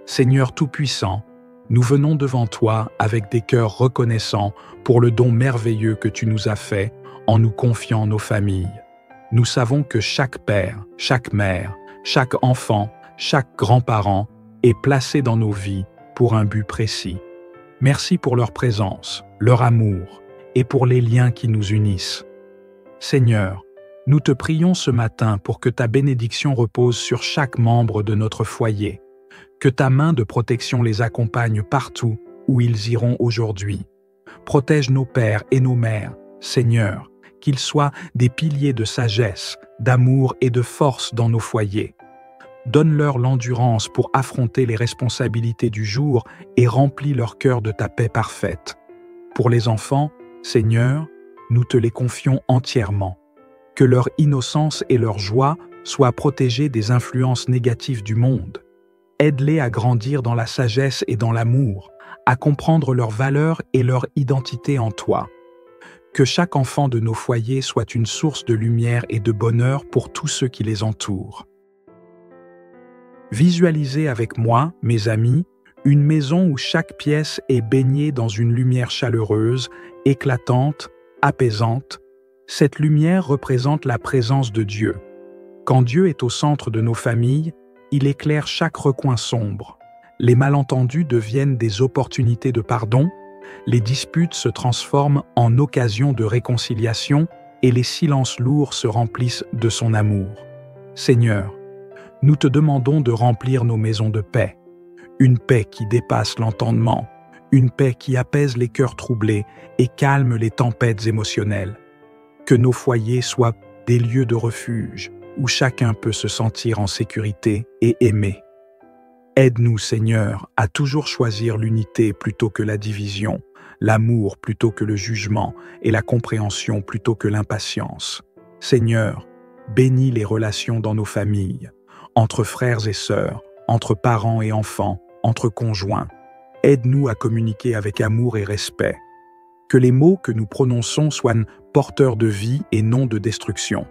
Seigneur Tout-Puissant, nous venons devant toi avec des cœurs reconnaissants pour le don merveilleux que tu nous as fait en nous confiant nos familles. Nous savons que chaque père, chaque mère, chaque enfant, chaque grand-parent est placé dans nos vies pour un but précis. Merci pour leur présence, leur amour et pour les liens qui nous unissent. Seigneur, Nous te prions ce matin pour que ta bénédiction repose sur chaque membre de notre foyer, que ta main de protection les accompagne partout où ils iront aujourd'hui. Protège nos pères et nos mères, Seigneur, qu'ils soient des piliers de sagesse, d'amour et de force dans nos foyers. Donne-leur l'endurance pour affronter les responsabilités du jour et remplis leur cœur de ta paix parfaite. Pour les enfants, Seigneur, nous te les confions entièrement. Que leur innocence et leur joie soient protégées des influences négatives du monde. Aide-les à grandir dans la sagesse et dans l'amour, à comprendre leurs valeurs et leur identité en toi. Que chaque enfant de nos foyers soit une source de lumière et de bonheur pour tous ceux qui les entourent. Visualisez avec moi, mes amis, une maison où chaque pièce est baignée dans une lumière chaleureuse, éclatante, apaisante. Cette lumière représente la présence de Dieu. Quand Dieu est au centre de nos familles, il éclaire chaque recoin sombre. Les malentendus deviennent des opportunités de pardon, les disputes se transforment en occasions de réconciliation et les silences lourds se remplissent de son amour. Seigneur, nous te demandons de remplir nos maisons de paix, une paix qui dépasse l'entendement, une paix qui apaise les cœurs troublés et calme les tempêtes émotionnelles. Que nos foyers soient des lieux de refuge où chacun peut se sentir en sécurité et aimé. Aide-nous, Seigneur, à toujours choisir l'unité plutôt que la division, l'amour plutôt que le jugement et la compréhension plutôt que l'impatience. Seigneur, bénis les relations dans nos familles, entre frères et sœurs, entre parents et enfants, entre conjoints. Aide-nous à communiquer avec amour et respect. Que les mots que nous prononçons soient porteurs de vie et non de destruction.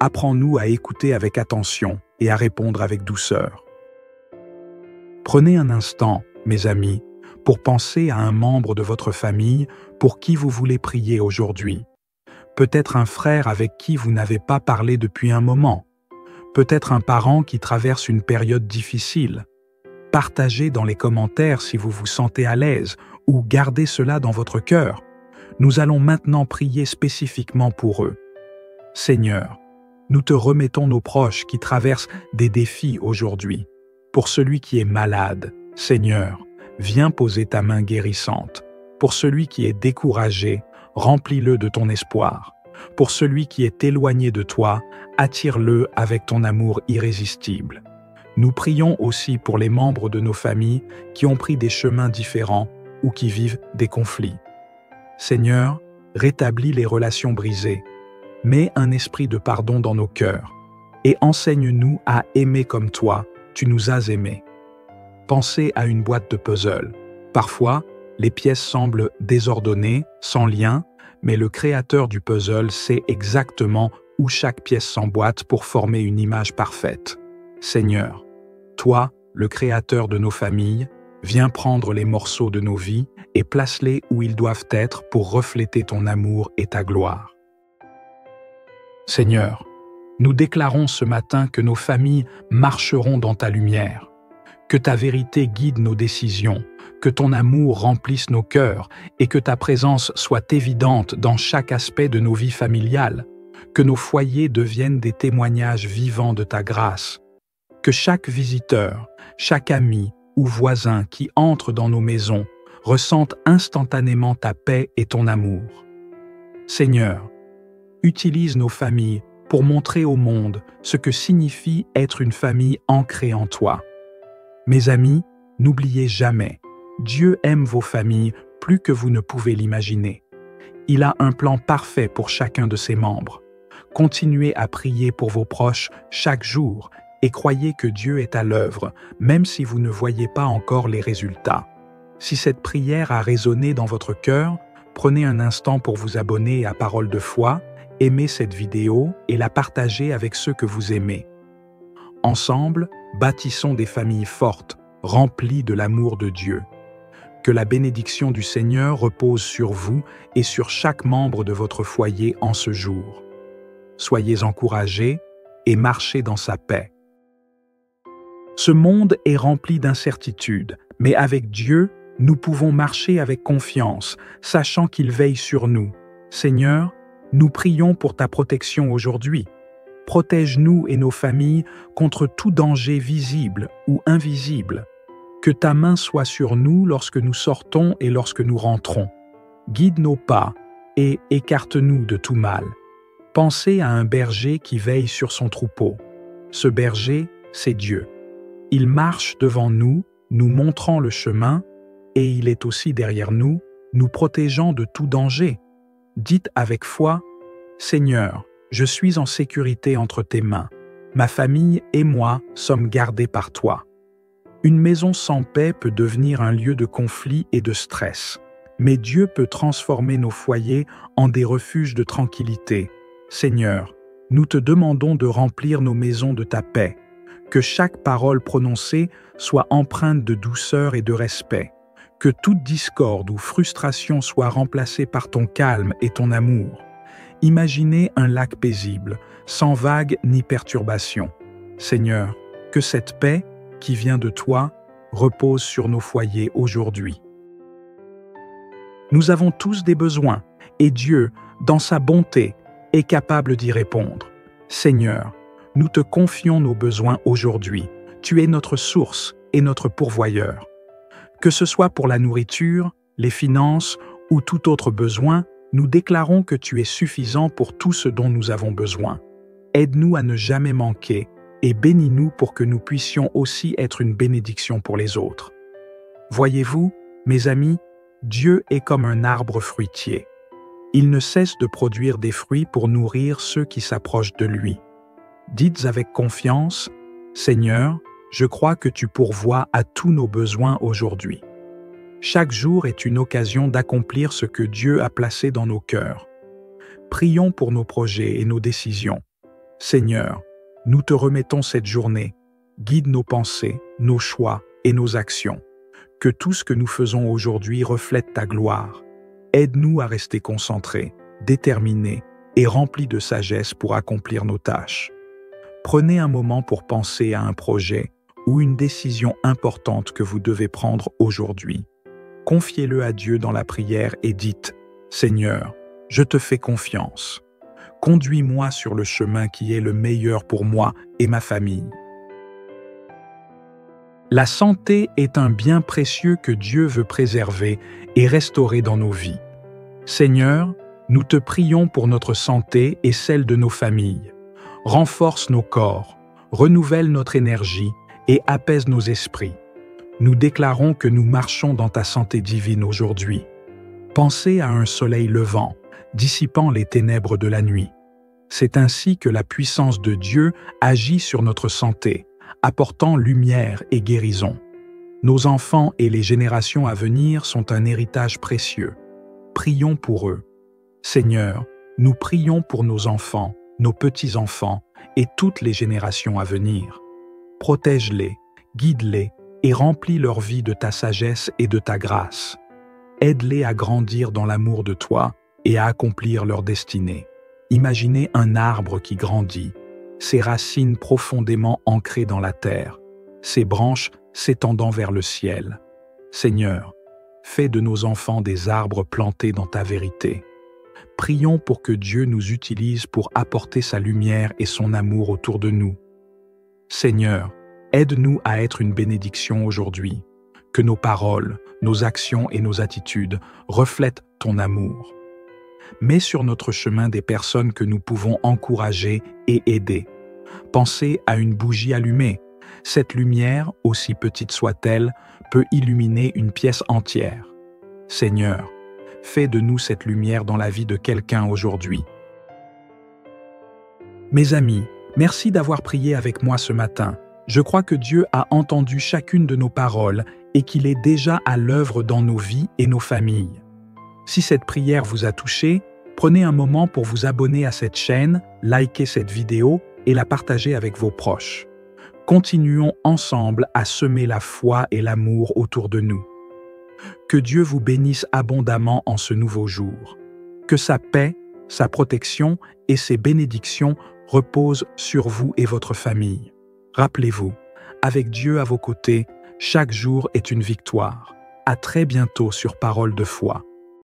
Apprends-nous à écouter avec attention et à répondre avec douceur. Prenez un instant, mes amis, pour penser à un membre de votre famille pour qui vous voulez prier aujourd'hui. Peut-être un frère avec qui vous n'avez pas parlé depuis un moment. Peut-être un parent qui traverse une période difficile. Partagez dans les commentaires si vous vous sentez à l'aise ou gardez cela dans votre cœur. Nous allons maintenant prier spécifiquement pour eux. Seigneur, nous te remettons nos proches qui traversent des défis aujourd'hui. Pour celui qui est malade, Seigneur, viens poser ta main guérissante. Pour celui qui est découragé, remplis-le de ton espoir. Pour celui qui est éloigné de toi, attire-le avec ton amour irrésistible. Nous prions aussi pour les membres de nos familles qui ont pris des chemins différents ou qui vivent des conflits. Seigneur, rétablis les relations brisées. Mets un esprit de pardon dans nos cœurs et enseigne-nous à aimer comme toi, tu nous as aimés. Pensez à une boîte de puzzle. Parfois, les pièces semblent désordonnées, sans lien, mais le créateur du puzzle sait exactement où chaque pièce s'emboîte pour former une image parfaite. Seigneur, toi, le créateur de nos familles, viens prendre les morceaux de nos vies et place-les où ils doivent être pour refléter ton amour et ta gloire. Seigneur, nous déclarons ce matin que nos familles marcheront dans ta lumière, que ta vérité guide nos décisions, que ton amour remplisse nos cœurs et que ta présence soit évidente dans chaque aspect de nos vies familiales, que nos foyers deviennent des témoignages vivants de ta grâce, que chaque visiteur, chaque ami ou voisin qui entre dans nos maisons ressente instantanément ta paix et ton amour. Seigneur, utilise nos familles pour montrer au monde ce que signifie être une famille ancrée en toi. Mes amis, n'oubliez jamais, Dieu aime vos familles plus que vous ne pouvez l'imaginer. Il a un plan parfait pour chacun de ses membres. Continuez à prier pour vos proches chaque jour et croyez que Dieu est à l'œuvre, même si vous ne voyez pas encore les résultats. Si cette prière a résonné dans votre cœur, prenez un instant pour vous abonner à Parole de foi, aimez cette vidéo et la partagez avec ceux que vous aimez. Ensemble, bâtissons des familles fortes, remplies de l'amour de Dieu. Que la bénédiction du Seigneur repose sur vous et sur chaque membre de votre foyer en ce jour. Soyez encouragés et marchez dans sa paix. Ce monde est rempli d'incertitudes, mais avec Dieu, nous pouvons marcher avec confiance, sachant qu'il veille sur nous. Seigneur, Nous prions pour ta protection aujourd'hui. Protège-nous et nos familles contre tout danger visible ou invisible. Que ta main soit sur nous lorsque nous sortons et lorsque nous rentrons. Guide nos pas et écarte-nous de tout mal. Pensez à un berger qui veille sur son troupeau. Ce berger, c'est Dieu. Il marche devant nous, nous montrant le chemin, et il est aussi derrière nous, nous protégeant de tout danger. Dites avec foi, « Seigneur, je suis en sécurité entre tes mains. Ma famille et moi sommes gardés par toi. » Une maison sans paix peut devenir un lieu de conflit et de stress. Mais Dieu peut transformer nos foyers en des refuges de tranquillité. Seigneur, nous te demandons de remplir nos maisons de ta paix. Que chaque parole prononcée soit empreinte de douceur et de respect. Que toute discorde ou frustration soit remplacée par ton calme et ton amour. Imaginez un lac paisible, sans vagues ni perturbations. Seigneur, que cette paix, qui vient de toi, repose sur nos foyers aujourd'hui. Nous avons tous des besoins, et Dieu, dans sa bonté, est capable d'y répondre. Seigneur, nous te confions nos besoins aujourd'hui. Tu es notre source et notre pourvoyeur. Que ce soit pour la nourriture, les finances ou tout autre besoin, nous déclarons que tu es suffisant pour tout ce dont nous avons besoin. Aide-nous à ne jamais manquer et bénis-nous pour que nous puissions aussi être une bénédiction pour les autres. Voyez-vous, mes amis, Dieu est comme un arbre fruitier. Il ne cesse de produire des fruits pour nourrir ceux qui s'approchent de lui. Dites avec confiance, « Seigneur, je crois que tu pourvois à tous nos besoins aujourd'hui. » Chaque jour est une occasion d'accomplir ce que Dieu a placé dans nos cœurs. Prions pour nos projets et nos décisions. Seigneur, nous te remettons cette journée. Guide nos pensées, nos choix et nos actions. Que tout ce que nous faisons aujourd'hui reflète ta gloire. Aide-nous à rester concentrés, déterminés et remplis de sagesse pour accomplir nos tâches. Prenez un moment pour penser à un projet ou une décision importante que vous devez prendre aujourd'hui. Confiez-le à Dieu dans la prière et dites « Seigneur, je te fais confiance. Conduis-moi sur le chemin qui est le meilleur pour moi et ma famille. » La santé est un bien précieux que Dieu veut préserver et restaurer dans nos vies. Seigneur, nous te prions pour notre santé et celle de nos familles. Renforce nos corps, renouvelle notre énergie et apaise nos esprits. Nous déclarons que nous marchons dans ta santé divine aujourd'hui. Pensez à un soleil levant, dissipant les ténèbres de la nuit. C'est ainsi que la puissance de Dieu agit sur notre santé, apportant lumière et guérison. Nos enfants et les générations à venir sont un héritage précieux. Prions pour eux. Seigneur, nous prions pour nos enfants, nos petits-enfants et toutes les générations à venir. Protège-les, guide-les et remplis leur vie de ta sagesse et de ta grâce. Aide-les à grandir dans l'amour de toi et à accomplir leur destinée. Imaginez un arbre qui grandit, ses racines profondément ancrées dans la terre, ses branches s'étendant vers le ciel. Seigneur, fais de nos enfants des arbres plantés dans ta vérité. Prions pour que Dieu nous utilise pour apporter sa lumière et son amour autour de nous. Seigneur, aide-nous à être une bénédiction aujourd'hui. Que nos paroles, nos actions et nos attitudes reflètent ton amour. Mets sur notre chemin des personnes que nous pouvons encourager et aider. Pensez à une bougie allumée. Cette lumière, aussi petite soit-elle, peut illuminer une pièce entière. Seigneur, fais de nous cette lumière dans la vie de quelqu'un aujourd'hui. Mes amis, merci d'avoir prié avec moi ce matin. Je crois que Dieu a entendu chacune de nos paroles et qu'il est déjà à l'œuvre dans nos vies et nos familles. Si cette prière vous a touché, prenez un moment pour vous abonner à cette chaîne, liker cette vidéo et la partager avec vos proches. Continuons ensemble à semer la foi et l'amour autour de nous. Que Dieu vous bénisse abondamment en ce nouveau jour. Que sa paix, sa protection et ses bénédictions reposent sur vous et votre famille. Rappelez-vous, avec Dieu à vos côtés, chaque jour est une victoire. À très bientôt sur Parole de foi.